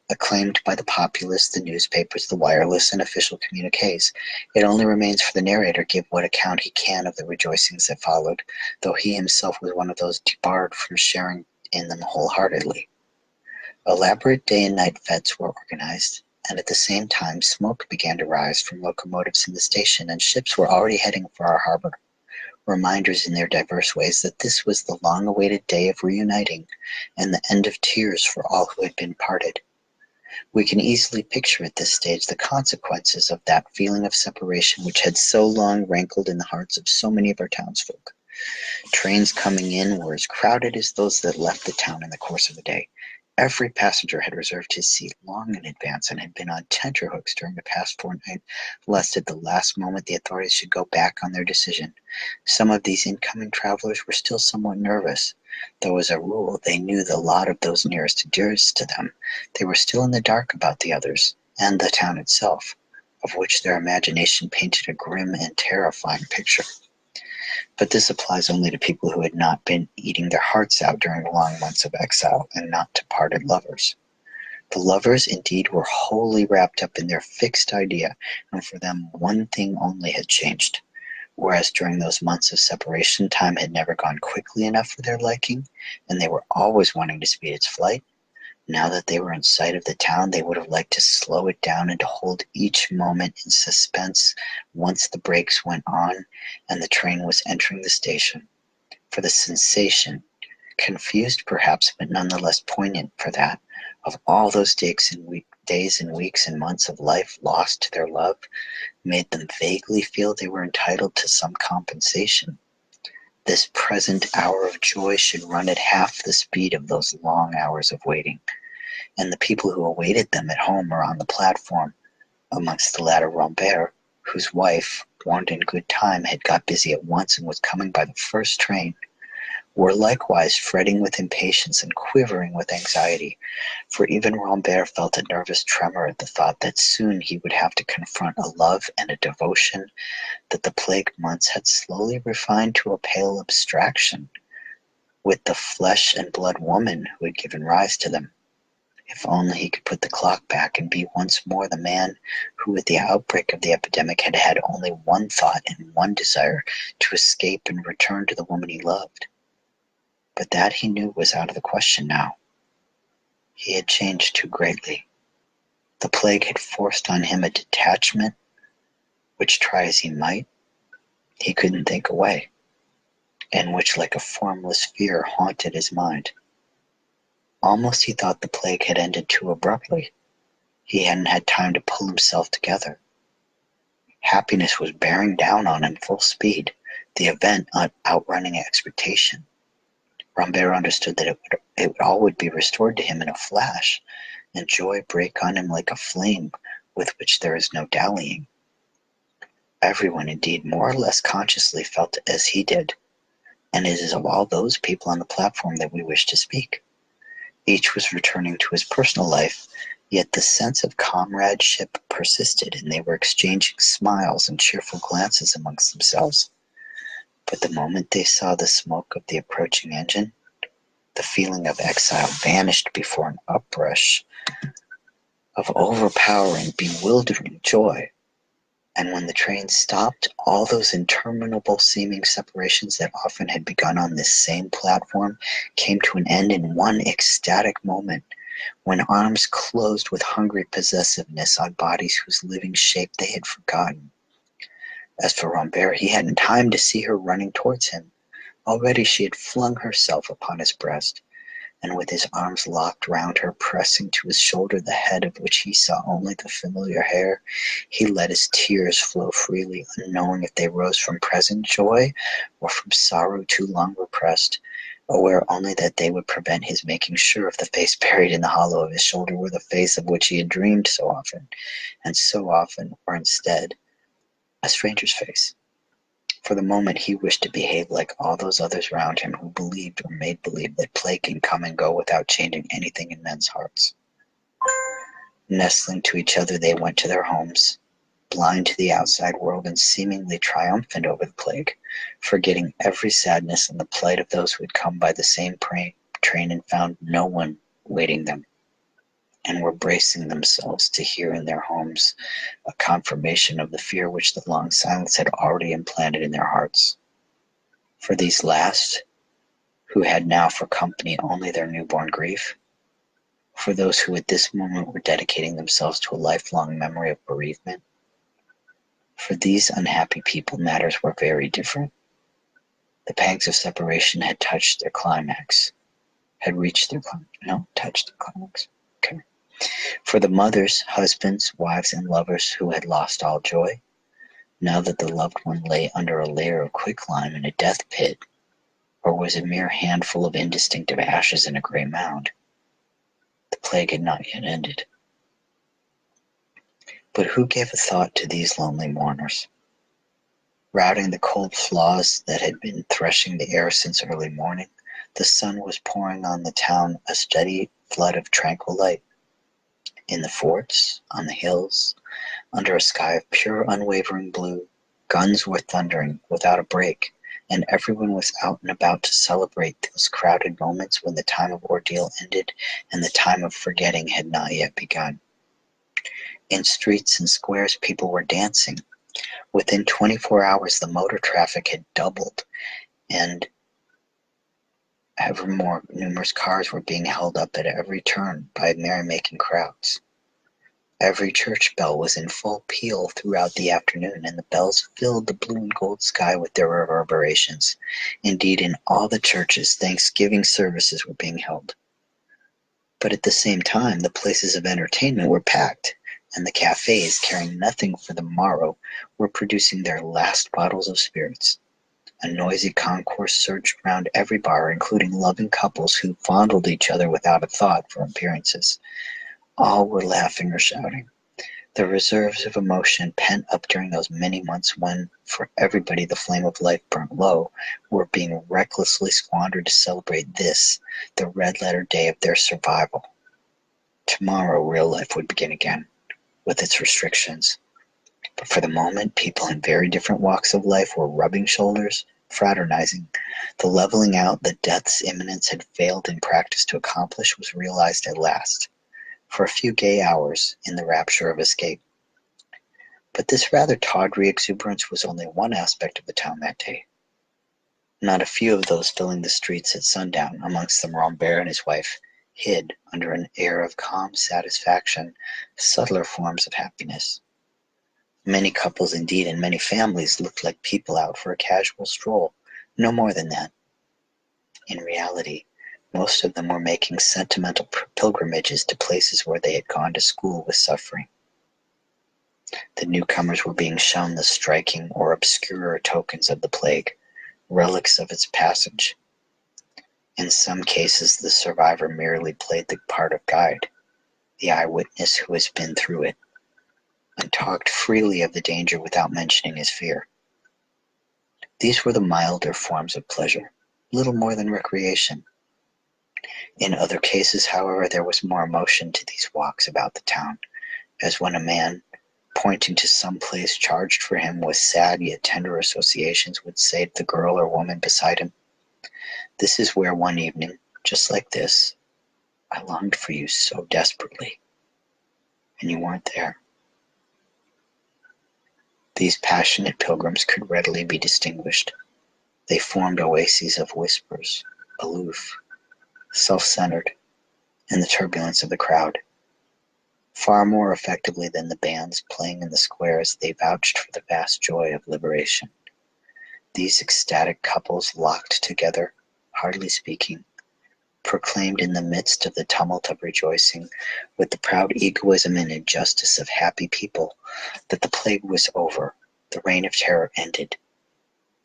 Speaker 1: Acclaimed by the populace, the newspapers, the wireless, and official communiques, it only remains for the narrator to give what account he can of the rejoicings that followed, though he himself was one of those debarred from sharing in them wholeheartedly. Elaborate day and night fetes were organized, and at the same time smoke began to rise from locomotives in the station, and ships were already heading for our harbor. Reminders in their diverse ways that this was the long-awaited day of reuniting and the end of tears for all who had been parted. We can easily picture at this stage the consequences of that feeling of separation which had so long rankled in the hearts of so many of our townsfolk. Trains coming in were as crowded as those that left the town in the course of the day. Every passenger had reserved his seat long in advance and had been on tenterhooks during the past fortnight, lest at the last moment the authorities should go back on their decision. Some of these incoming travelers were still somewhat nervous, though as a rule they knew the lot of those nearest and dearest to them. They were still in the dark about the others, and the town itself, of which their imagination painted a grim and terrifying picture. But this applies only to people who had not been eating their hearts out during long months of exile, and not to parted lovers. The lovers, indeed, were wholly wrapped up in their fixed idea, and for them one thing only had changed. Whereas during those months of separation, time had never gone quickly enough for their liking, and they were always wanting to speed its flight. Now that they were in sight of the town, they would have liked to slow it down and to hold each moment in suspense once the brakes went on and the train was entering the station. For the sensation, confused perhaps, but nonetheless poignant for that, of all those days and weeks and months of life lost to their love, made them vaguely feel they were entitled to some compensation. This present hour of joy should run at half the speed of those long hours of waiting. And the people who awaited them at home or on the platform, amongst the latter Rambert, whose wife, warned in good time, had got busy at once and was coming by the first train, were likewise fretting with impatience and quivering with anxiety, for even Rambert felt a nervous tremor at the thought that soon he would have to confront a love and a devotion that the plague months had slowly refined to a pale abstraction with the flesh and blood woman who had given rise to them. If only he could put the clock back and be once more the man who at the outbreak of the epidemic had had only one thought and one desire, to escape and return to the woman he loved. But that he knew was out of the question now. He had changed too greatly. The plague had forced on him a detachment which, try as he might, he couldn't think away, and which like a formless fear haunted his mind. Almost he thought the plague had ended too abruptly. He hadn't had time to pull himself together. Happiness was bearing down on him full speed, the event outrunning expectation. Rambert understood that all would be restored to him in a flash, and joy break on him like a flame with which there is no dallying. Everyone, indeed, more or less consciously felt as he did, and it is of all those people on the platform that we wish to speak. Each was returning to his personal life, yet the sense of comradeship persisted, and they were exchanging smiles and cheerful glances amongst themselves. But the moment they saw the smoke of the approaching engine, the feeling of exile vanished before an uprush of overpowering, bewildering joy. And when the train stopped, all those interminable seeming separations that often had begun on this same platform came to an end in one ecstatic moment, when arms closed with hungry possessiveness on bodies whose living shape they had forgotten. As for Rambert, he hadn't time to see her running towards him. Already she had flung herself upon his breast, and with his arms locked round her, pressing to his shoulder the head of which he saw only the familiar hair, he let his tears flow freely, unknowing if they rose from present joy or from sorrow too long repressed, aware only that they would prevent his making sure if the face buried in the hollow of his shoulder were the face of which he had dreamed so often, or instead, a stranger's face. For the moment he wished to behave like all those others round him who believed or made believe that plague can come and go without changing anything in men's hearts. Nestling to each other, they went to their homes, blind to the outside world and seemingly triumphant over the plague, forgetting every sadness in the plight of those who had come by the same train and found no one waiting them, and were bracing themselves to hear in their homes a confirmation of the fear which the long silence had already implanted in their hearts. For these last, who had now for company only their newborn grief, for those who at this moment were dedicating themselves to a lifelong memory of bereavement, for these unhappy people matters were very different. The pangs of separation had touched their climax, had reached their touched the climax. Okay. For the mothers, husbands, wives, and lovers who had lost all joy, now that the loved one lay under a layer of quicklime in a death pit, or was a mere handful of indistinctive ashes in a grey mound, the plague had not yet ended. But who gave a thought to these lonely mourners? Routing the cold flaws that had been threshing the air since early morning, the sun was pouring on the town a steady flood of tranquil light. In the forts, on the hills, under a sky of pure unwavering blue, guns were thundering without a break, and everyone was out and about to celebrate those crowded moments when the time of ordeal ended and the time of forgetting had not yet begun. In streets and squares people were dancing. Within 24 hours the motor traffic had doubled, and ever more numerous cars were being held up at every turn by merrymaking crowds. Every church bell was in full peal throughout the afternoon, and the bells filled the blue and gold sky with their reverberations. Indeed, in all the churches, Thanksgiving services were being held. But at the same time, the places of entertainment were packed, and the cafes, caring nothing for the morrow, were producing their last bottles of spirits. A noisy concourse surged round every bar, including loving couples who fondled each other without a thought for appearances. All were laughing or shouting. The reserves of emotion pent up during those many months when, for everybody, the flame of life burnt low, were being recklessly squandered to celebrate this, the red-letter day of their survival. Tomorrow, real life would begin again, with its restrictions. But for the moment, people in very different walks of life were rubbing shoulders, fraternizing. The leveling out that death's imminence had failed in practice to accomplish was realized at last, for a few gay hours, in the rapture of escape. But this rather tawdry exuberance was only one aspect of the town that day. Not a few of those filling the streets at sundown, amongst them Rambert and his wife, hid, under an air of calm satisfaction, subtler forms of happiness. Many couples, indeed, and many families looked like people out for a casual stroll, no more than that. In reality, most of them were making sentimental pilgrimages to places where they had gone to school with suffering. The newcomers were being shown the striking or obscurer tokens of the plague, relics of its passage. In some cases, the survivor merely played the part of guide, the eyewitness who has been through it, and talked freely of the danger without mentioning his fear. These were the milder forms of pleasure, little more than recreation. In other cases, however, there was more emotion to these walks about the town, as when a man, pointing to some place charged for him with sad yet tender associations, would say to the girl or woman beside him, "This is where one evening, just like this, I longed for you so desperately, and you weren't there." These passionate pilgrims could readily be distinguished. They formed oases of whispers, aloof, self-centered, in the turbulence of the crowd. Far more effectively than the bands playing in the squares, they vouched for the vast joy of liberation. These ecstatic couples, locked together, hardly speaking, proclaimed in the midst of the tumult of rejoicing, with the proud egoism and injustice of happy people, that the plague was over, the reign of terror ended.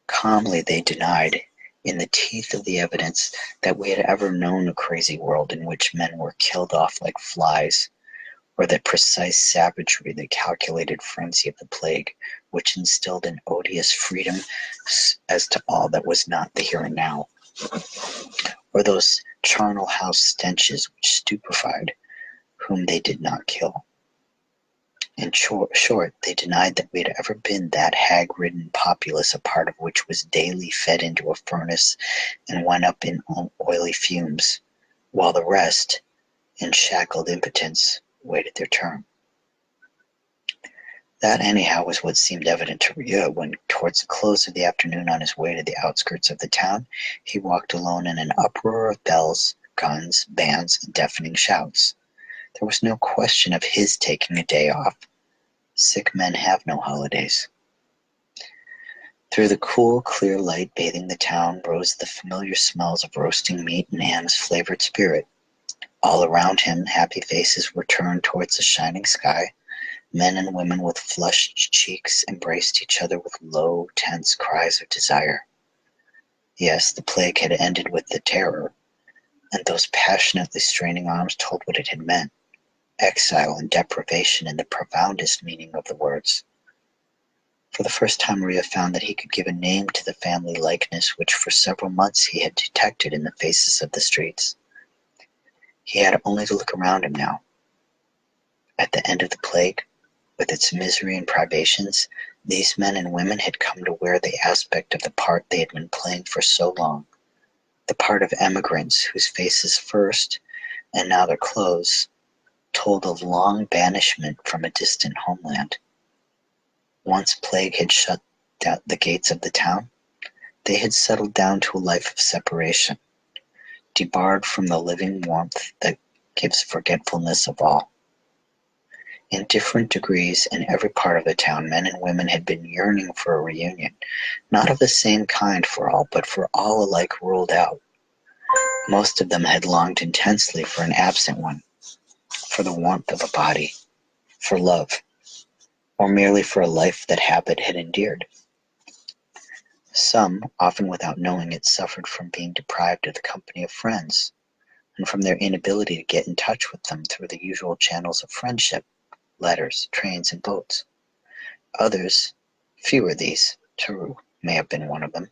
Speaker 1: Calmly they denied, in the teeth of the evidence, that we had ever known a crazy world in which men were killed off like flies, or that precise savagery, the calculated frenzy of the plague, which instilled an odious freedom as to all that was not the here and now, or those charnel house stenches which stupefied whom they did not kill. In short, they denied that we had ever been that hag-ridden populace, a part of which was daily fed into a furnace and went up in oily fumes, while the rest, in shackled impotence, waited their turn. That, anyhow, was what seemed evident to Rieux when, towards the close of the afternoon, on his way to the outskirts of the town, he walked alone in an uproar of bells, guns, bands, and deafening shouts. There was no question of his taking a day off. Sick men have no holidays. Through the cool, clear light bathing the town rose the familiar smells of roasting meat and Anne's flavored spirit. All around him, happy faces were turned towards the shining sky. Men and women with flushed cheeks embraced each other with low, tense cries of desire. Yes, the plague had ended with the terror, and those passionately straining arms told what it had meant. Exile and deprivation in the profoundest meaning of the words. For the first time, Rieux found that he could give a name to the family likeness which for several months he had detected in the faces of the streets. He had only to look around him now. At the end of the plague, with its misery and privations, these men and women had come to wear the aspect of the part they had been playing for so long, the part of emigrants whose faces first, and now their clothes, told of long banishment from a distant homeland. Once plague had shut down the gates of the town, they had settled down to a life of separation, debarred from the living warmth that gives forgetfulness of all. In different degrees, in every part of the town, men and women had been yearning for a reunion, not of the same kind for all, but for all alike ruled out. Most of them had longed intensely for an absent one, for the warmth of a body, for love, or merely for a life that habit had endeared. Some, often without knowing it, suffered from being deprived of the company of friends, and from their inability to get in touch with them through the usual channels of friendship, letters, trains, and boats. Others, fewer these, Theroux may have been one of them,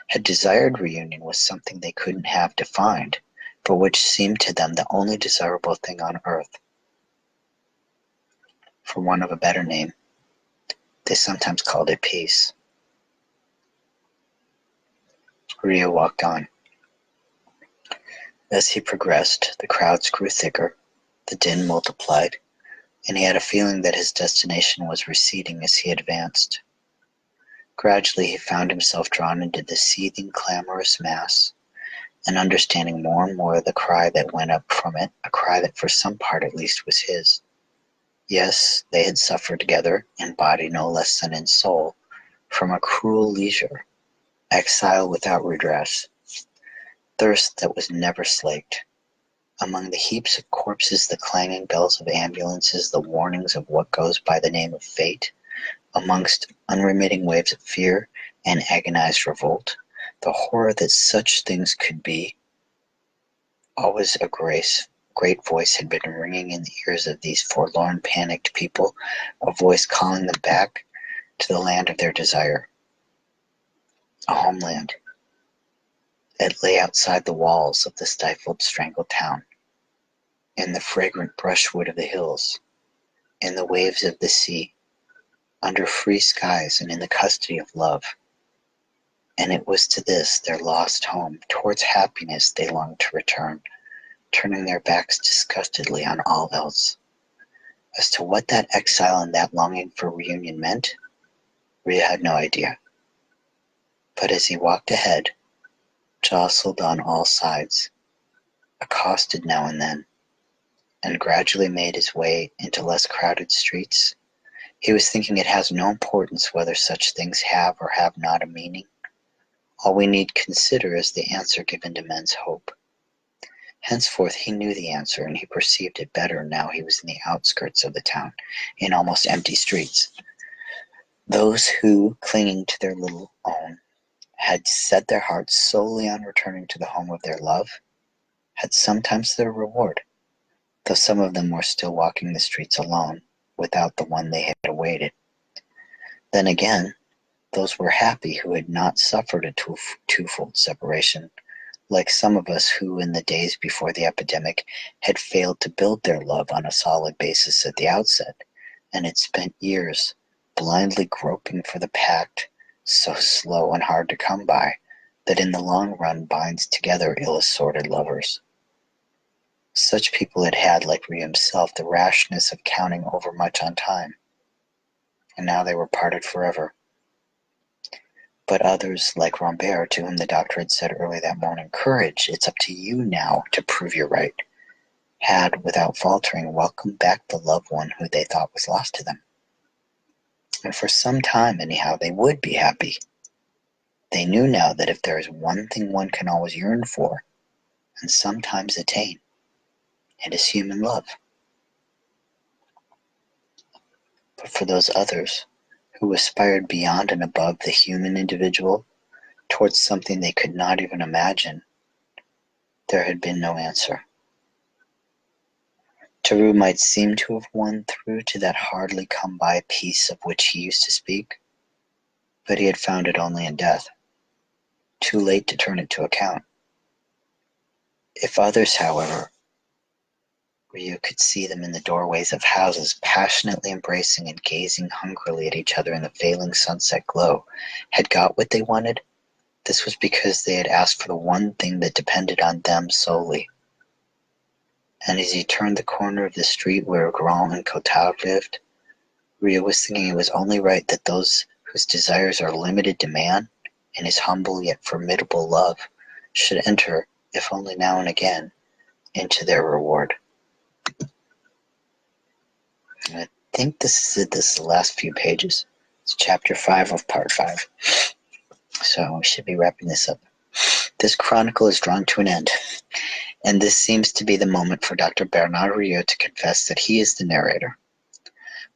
Speaker 1: had desired reunion with something they couldn't have defined, but which seemed to them the only desirable thing on earth. For want of a better name, they sometimes called it peace. Rieux walked on. As he progressed, the crowds grew thicker, the din multiplied, and he had a feeling that his destination was receding as he advanced. Gradually he found himself drawn into the seething, clamorous mass, and understanding more and more the cry that went up from it, a cry that for some part at least was his. Yes, they had suffered together, in body no less than in soul, from a cruel leisure, exile without redress, thirst that was never slaked. Among the heaps of corpses, the clanging bells of ambulances, the warnings of what goes by the name of fate, amongst unremitting waves of fear and agonized revolt, the horror that such things could be, always a great voice had been ringing in the ears of these forlorn, panicked people, a voice calling them back to the land of their desire, a homeland. It lay outside the walls of the stifled, strangled town, in the fragrant brushwood of the hills, in the waves of the sea, under free skies, and in the custody of love. And it was to this, their lost home, towards happiness, they longed to return, turning their backs disgustedly on all else. As to what that exile and that longing for reunion meant, Rhea had no idea. But as he walked ahead, jostled on all sides, accosted now and then, and gradually made his way into less crowded streets, he was thinking it has no importance whether such things have or have not a meaning. All we need consider is the answer given to men's hope. Henceforth he knew the answer, and he perceived it better now he was in the outskirts of the town, in almost empty streets. Those who, clinging to their little own, had set their hearts solely on returning to the home of their love, had sometimes their reward, though some of them were still walking the streets alone, without the one they had awaited. Then again, those were happy who had not suffered a twofold separation, like some of us who, in the days before the epidemic, had failed to build their love on a solid basis at the outset, and had spent years blindly groping for the pact, so slow and hard to come by, that in the long run binds together ill-assorted lovers. Such people had had, like Rhea himself, the rashness of counting overmuch on time, and now they were parted forever. But others, like Rambert, to whom the doctor had said early that morning, "Courage, it's up to you now to prove you're right," had, without faltering, welcomed back the loved one who they thought was lost to them. And for some time, anyhow, they would be happy. They knew now that if there is one thing one can always yearn for, and sometimes attain, it is human love. But for those others, who aspired beyond and above the human individual, towards something they could not even imagine, there had been no answer. Tarot might seem to have won through to that hardly come by peace of which he used to speak, but he had found it only in death, too late to turn it to account. If others, however, Ryu could see them in the doorways of houses, passionately embracing and gazing hungrily at each other in the failing sunset glow, had got what they wanted, this was because they had asked for the one thing that depended on them solely. And as he turned the corner of the street where Grand and Cotard lived, Rhea was thinking it was only right that those whose desires are limited to man, in his humble yet formidable love, should enter, if only now and again, into their reward. And I think this is the last few pages. It's chapter 5 of part 5. So we should be wrapping this up. This chronicle is drawn to an end, and this seems to be the moment for Dr. Bernard Rieu to confess that he is the narrator.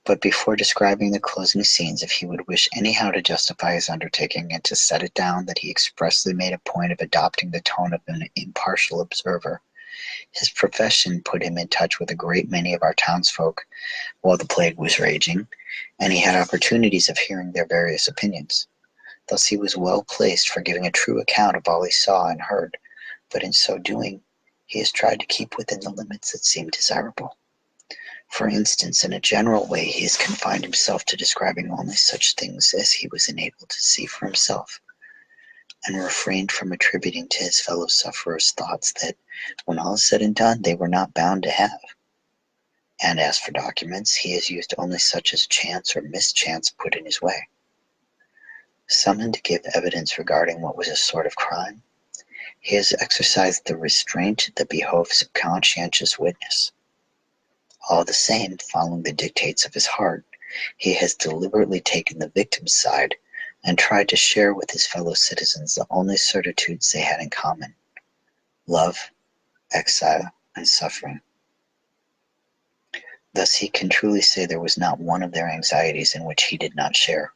Speaker 1: But before describing the closing scenes, if he would wish anyhow to justify his undertaking and to set it down that he expressly made a point of adopting the tone of an impartial observer, his profession put him in touch with a great many of our townsfolk while the plague was raging, and he had opportunities of hearing their various opinions. Thus he was well placed for giving a true account of all he saw and heard, but in so doing, he has tried to keep within the limits that seem desirable. For instance, in a general way, he has confined himself to describing only such things as he was enabled to see for himself, and refrained from attributing to his fellow sufferers thoughts that, when all is said and done, they were not bound to have. And as for documents, he has used only such as chance or mischance put in his way. Summoned to give evidence regarding what was a sort of crime, he has exercised the restraint that behoves a conscientious witness. All the same, following the dictates of his heart, he has deliberately taken the victim's side and tried to share with his fellow citizens the only certitudes they had in common: love, exile, and suffering. Thus he can truly say there was not one of their anxieties in which he did not share,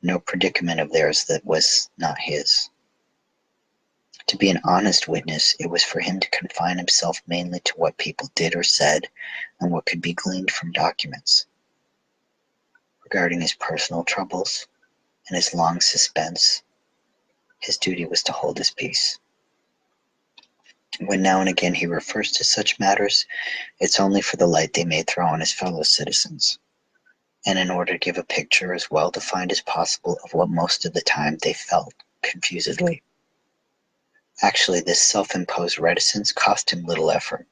Speaker 1: no predicament of theirs that was not his. To be an honest witness, it was for him to confine himself mainly to what people did or said and what could be gleaned from documents. Regarding his personal troubles and his long suspense, his duty was to hold his peace. When now and again he refers to such matters, it's only for the light they may throw on his fellow citizens, and in order to give a picture as well defined as possible of what most of the time they felt confusedly. Actually, this self-imposed reticence cost him little effort.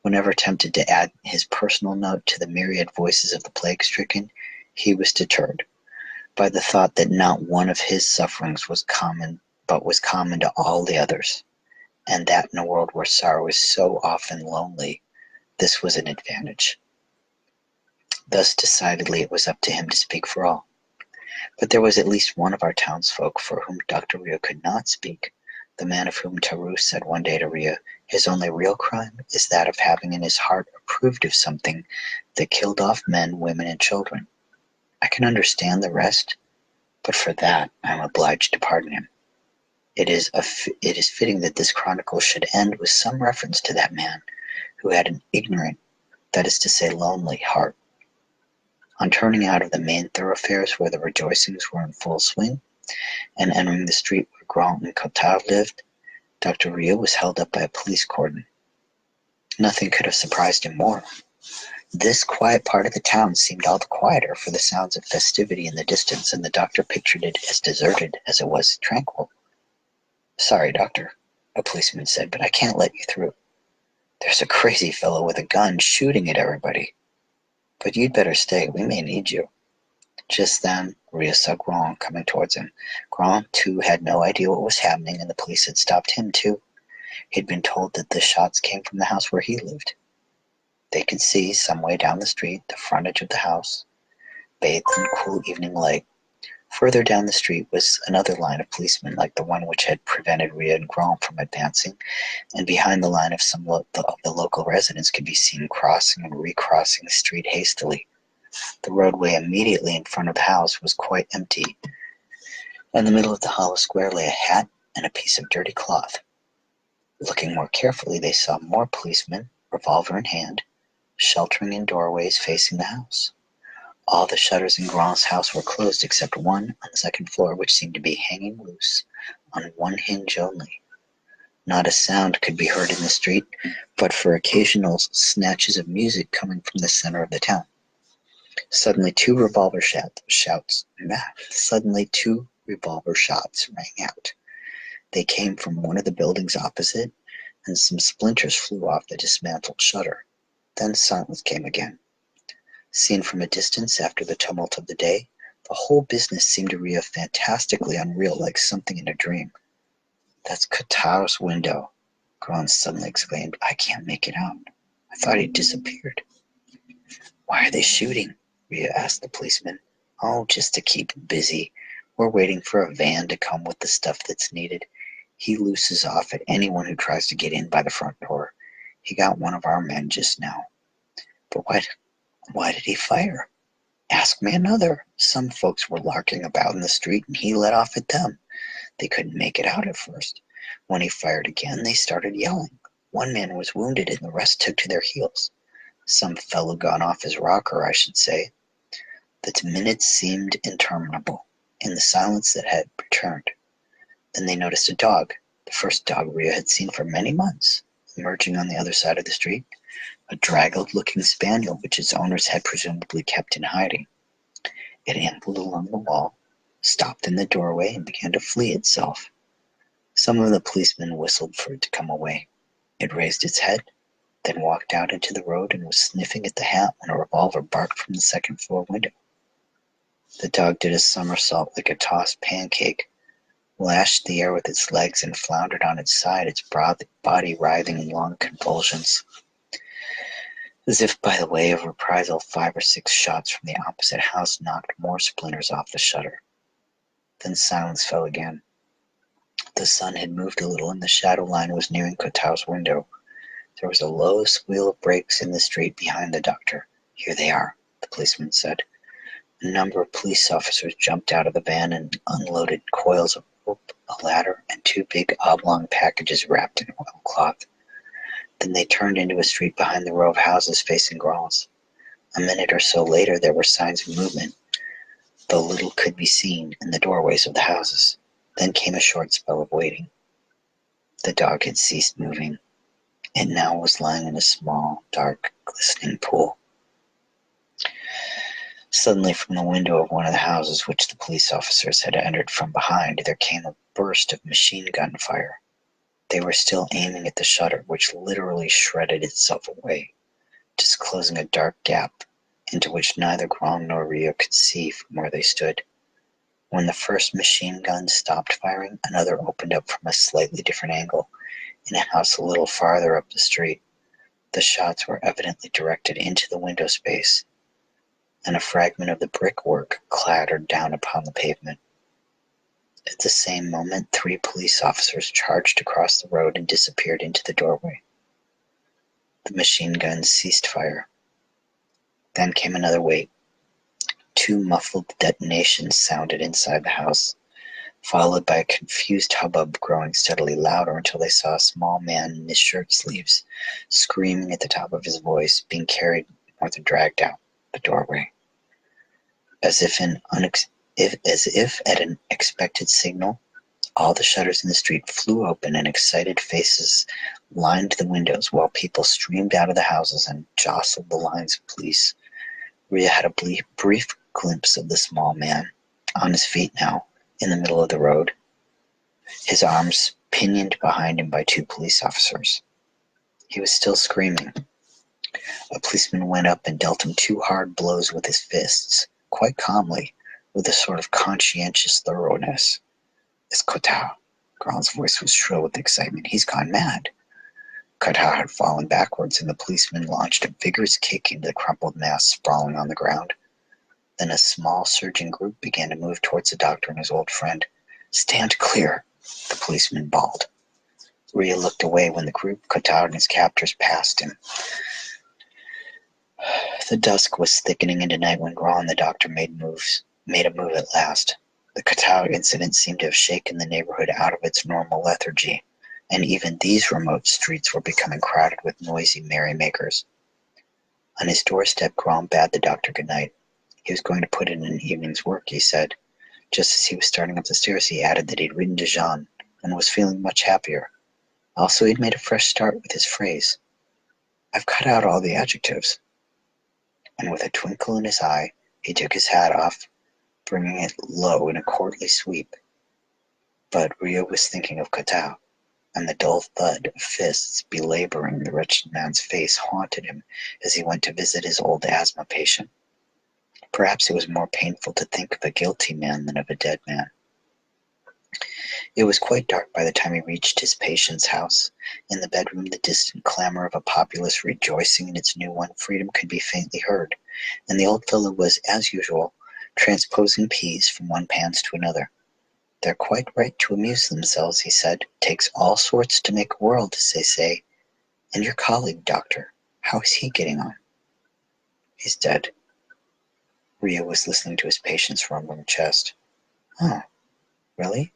Speaker 1: Whenever tempted to add his personal note to the myriad voices of the plague-stricken, he was deterred by the thought that not one of his sufferings was common, but was common to all the others, and that in a world where sorrow is so often lonely, this was an advantage. Thus decidedly it was up to him to speak for all. But there was at least one of our townsfolk for whom Dr. Rio could not speak, the man of whom Taru said one day to Rio, his only real crime is that of having in his heart approved of something that killed off men, women, and children. I can understand the rest, but for that I am obliged to pardon him. It is fitting that this chronicle should end with some reference to that man who had an ignorant, that is to say lonely, heart. On turning out of the main thoroughfares where the rejoicings were in full swing, and entering the street where Grand and Cotard lived, Dr. Rio was held up by a police cordon. Nothing could have surprised him more. This quiet part of the town seemed all the quieter for the sounds of festivity in the distance, and the doctor pictured it as deserted as it was tranquil. "Sorry, doctor," a policeman said, "but I can't let you through. There's a crazy fellow with a gun shooting at everybody. But you'd better stay. We may need you." Just then, Rio saw Grand coming towards him. Grand, too, had no idea what was happening, and the police had stopped him, too. He'd been told that the shots came from the house where he lived. They could see, some way down the street, the frontage of the house, bathed in cool evening light. Further down the street was another line of policemen like the one which had prevented Rio and Grand from advancing, and behind the line of some of the local residents could be seen crossing and recrossing the street hastily. The roadway immediately in front of the house was quite empty. In the middle of the hollow square lay a hat and a piece of dirty cloth. Looking more carefully, they saw more policemen, revolver in hand, sheltering in doorways facing the house. All the shutters in Grand's house were closed except one on the second floor, which seemed to be hanging loose on one hinge only. Not a sound could be heard in the street, but for occasional snatches of music coming from the center of the town. Suddenly two revolver shots rang out. They came from one of the buildings opposite, and some splinters flew off the dismantled shutter. Then silence came again. Seen from a distance after the tumult of the day, the whole business seemed to Rio fantastically unreal, like something in a dream. "That's Cotard's window," Grand suddenly exclaimed. "I can't make it out. I thought he'd disappeared." "Why are they shooting?" Rio asked the policeman. "Oh, just to keep busy. We're waiting for a van to come with the stuff that's needed. He looses off at anyone who tries to get in by the front door. He got one of our men just now." "But why did he fire?" "Ask me another. Some folks were larking about in the street and he let off at them. They couldn't make it out at first. When he fired again, they started yelling. One man was wounded and the rest took to their heels. Some fellow gone off his rocker, I should say." The minutes seemed interminable in the silence that had returned. Then they noticed a dog, the first dog Rio had seen for many months, emerging on the other side of the street, a draggled-looking spaniel which its owners had presumably kept in hiding. It ambled along the wall, stopped in the doorway, and began to flee itself. Some of the policemen whistled for it to come away. It raised its head, then walked out into the road and was sniffing at the hat when a revolver barked from the second-floor window. The dog did a somersault like a tossed pancake, lashed the air with its legs, and floundered on its side, its broad body writhing in long convulsions. As if by the way of reprisal, 5 or 6 shots from the opposite house knocked more splinters off the shutter. Then silence fell again. The sun had moved a little, and the shadow line was nearing Kotao's window. There was a low squeal of brakes in the street behind the doctor. "Here they are," the policeman said. A number of police officers jumped out of the van and unloaded coils of rope, a ladder, and 2 big oblong packages wrapped in oilcloth. Then they turned into a street behind the row of houses facing Grand's. A minute or so later there were signs of movement, though little could be seen in the doorways of the houses. Then came a short spell of waiting. The dog had ceased moving. It now was lying in a small, dark, glistening pool. Suddenly, from the window of one of the houses which the police officers had entered from behind, there came a burst of machine gun fire. They were still aiming at the shutter, which literally shredded itself away, disclosing a dark gap into which neither Grand nor Rio could see from where they stood. When the first machine gun stopped firing, another opened up from a slightly different angle, in a house a little farther up the street. The shots were evidently directed into the window space, and a fragment of the brickwork clattered down upon the pavement. At the same moment, 3 police officers charged across the road and disappeared into the doorway. The machine guns ceased fire. Then came another wait. 2 muffled detonations sounded inside the house, followed by a confused hubbub growing steadily louder until they saw a small man in his shirt sleeves, screaming at the top of his voice, being carried or dragged out the doorway. As if at an expected signal, all the shutters in the street flew open and excited faces lined the windows while people streamed out of the houses and jostled the lines of police. Ria had a brief glimpse of the small man, on his feet now, in the middle of the road, his arms pinioned behind him by 2 police officers. He was still screaming. A policeman went up and dealt him 2 hard blows with his fists, quite calmly, with a sort of conscientious thoroughness. "It's Kotao." Grand's voice was shrill with excitement. "He's gone mad." Kotao had fallen backwards, and the policeman launched a vigorous kick into the crumpled mass sprawling on the ground. Then a small surging group began to move towards the doctor and his old friend. "Stand clear," the policeman bawled. Ria looked away when the group, Kotao and his captors, passed him. The dusk was thickening into night when Grand and the doctor made a move at last. The Kotao incident seemed to have shaken the neighborhood out of its normal lethargy, and even these remote streets were becoming crowded with noisy merrymakers. On his doorstep, Grand bade the doctor good night. He was going to put in an evening's work, he said. Just as he was starting up the stairs, he added that he'd written to Jean and was feeling much happier. Also, he'd made a fresh start with his phrase. "I've cut out all the adjectives." And with a twinkle in his eye, he took his hat off, bringing it low in a courtly sweep. But Rio was thinking of Kotao, and the dull thud of fists belaboring the wretched man's face haunted him as he went to visit his old asthma patient. Perhaps it was more painful to think of a guilty man than of a dead man. It was quite dark by the time he reached his patient's house. In the bedroom, the distant clamor of a populace rejoicing in its new won freedom could be faintly heard, and the old fellow was, as usual, transposing peas from one pan to another. "They're quite right to amuse themselves," he said. "Takes all sorts to make a world, as they say. And your colleague, doctor, how is he getting on?" "He's dead." Ria was listening to his patient's rumbling chest. "Oh, really?"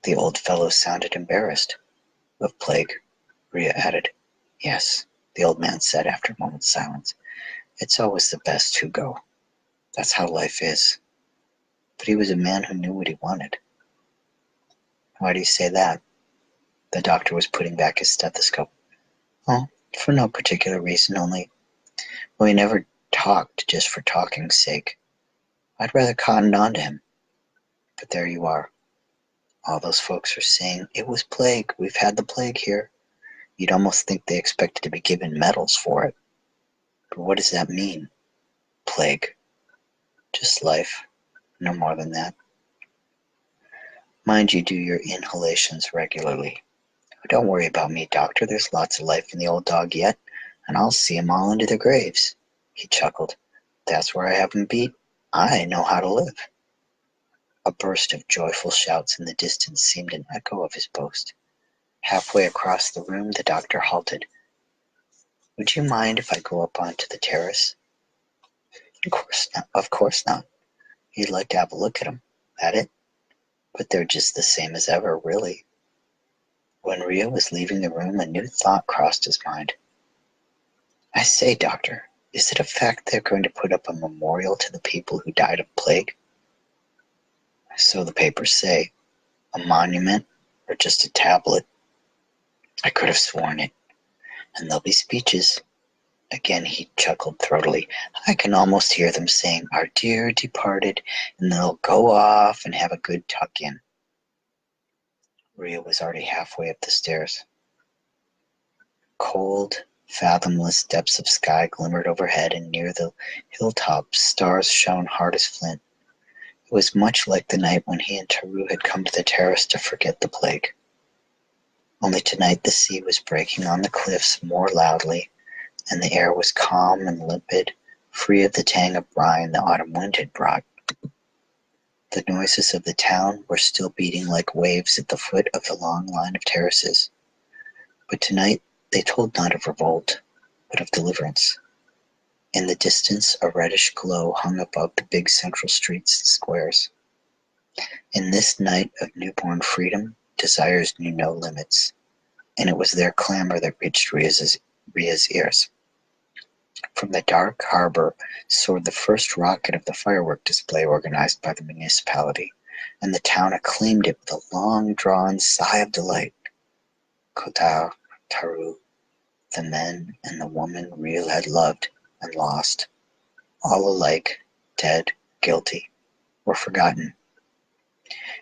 Speaker 1: The old fellow sounded embarrassed. "Of plague," Ria added. "Yes," the old man said after a moment's silence. "It's always the best who go. That's how life is. But he was a man who knew what he wanted." "Why do you say that?" The doctor was putting back his stethoscope. "Oh, for no particular reason, only, well, he never talked just for talking's sake. I'd rather cotton on to him. But there you are. All those folks are saying, 'It was plague. We've had the plague here.' You'd almost think they expected to be given medals for it. But what does that mean? Plague. Just life, no more than that. Mind you do your inhalations regularly. Don't worry about me, Doctor. There's lots of life in the old dog yet, and I'll see 'em all into their graves. He chuckled. That's where I have 'em beat. I know how to live. A burst of joyful shouts in the distance seemed an echo of his boast. Halfway across the room, the doctor halted. Would you mind if I go up onto the terrace? Of course not. Of course not. You'd like to have a look at 'em. That it? But they're just the same as ever, really. When Rio was leaving the room, a new thought crossed his mind. I say, Doctor, is it a fact they're going to put up a memorial to the people who died of plague? So the papers say. A monument or just a tablet? I could have sworn it. And there'll be speeches. Again he chuckled throatily. I can almost hear them saying, our dear departed, and they'll go off and have a good tuck-in. Rio was already halfway up the stairs. Cold, fathomless depths of sky glimmered overhead, and near the hilltops stars shone hard as flint. It was much like the night when he and Taru had come to the terrace to forget the plague. Only tonight the sea was breaking on the cliffs more loudly, and the air was calm and limpid, free of the tang of brine the autumn wind had brought. The noises of the town were still beating like waves at the foot of the long line of terraces, but tonight they told not of revolt, but of deliverance. In the distance, a reddish glow hung above the big central streets and squares. In this night of newborn freedom, desires knew no limits, and it was their clamor that reached Ria's ears. From the dark harbor soared the first rocket of the firework display organized by the municipality, and the town acclaimed it with a long-drawn sigh of delight. Kotar, Taru, the men and the woman Rio had loved and lost, all alike, dead, guilty, were forgotten.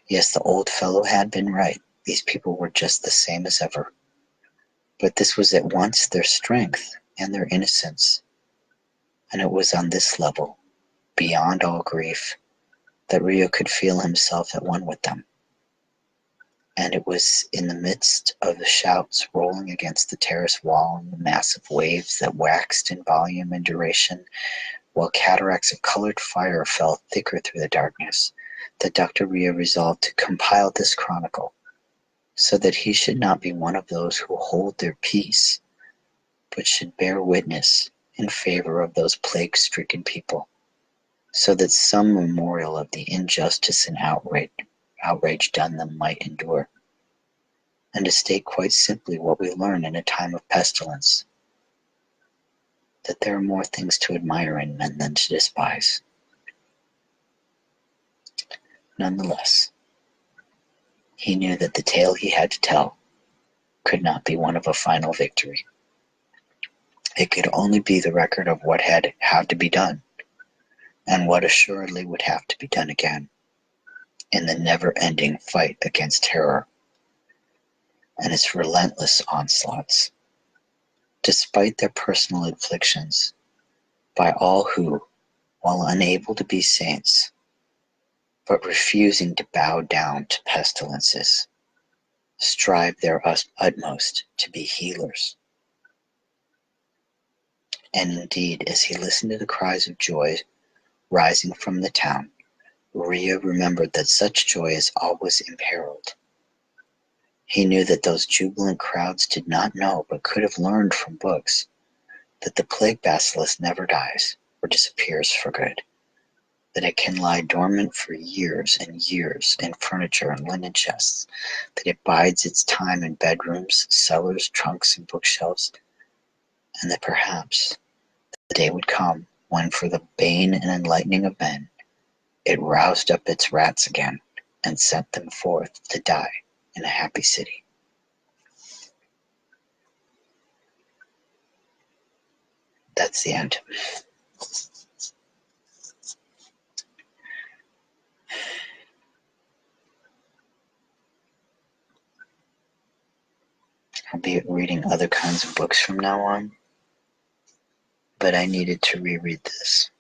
Speaker 1: Yes, the old fellow had been right. These people were just the same as ever. But this was at once their strength and their innocence. And it was on this level, beyond all grief, that Rio could feel himself at one with them. And it was in the midst of the shouts rolling against the terrace wall and the massive waves that waxed in volume and duration, while cataracts of colored fire fell thicker through the darkness, that Dr. Rio resolved to compile this chronicle, so that he should not be one of those who hold their peace, but should bear witness in favor of those plague-stricken people, so that some memorial of the injustice and outrage done them might endure, and to state quite simply what we learn in a time of pestilence, that there are more things to admire in men than to despise. Nonetheless, he knew that the tale he had to tell could not be one of a final victory. It could only be the record of what had to be done, and what assuredly would have to be done again, in the never-ending fight against terror and its relentless onslaughts, despite their personal afflictions, by all who, while unable to be saints, but refusing to bow down to pestilences, strive their utmost to be healers. And indeed, as he listened to the cries of joy rising from the town, Rio remembered that such joy is always imperiled. He knew that those jubilant crowds did not know, but could have learned from books, that the plague bacillus never dies or disappears for good, that it can lie dormant for years and years in furniture and linen chests, that it bides its time in bedrooms, cellars, trunks, and bookshelves, and that perhaps the day would come when, for the bane and enlightening of men, it roused up its rats again and sent them forth to die in a happy city. That's the end. I'll be reading other kinds of books from now on, but I needed to reread this.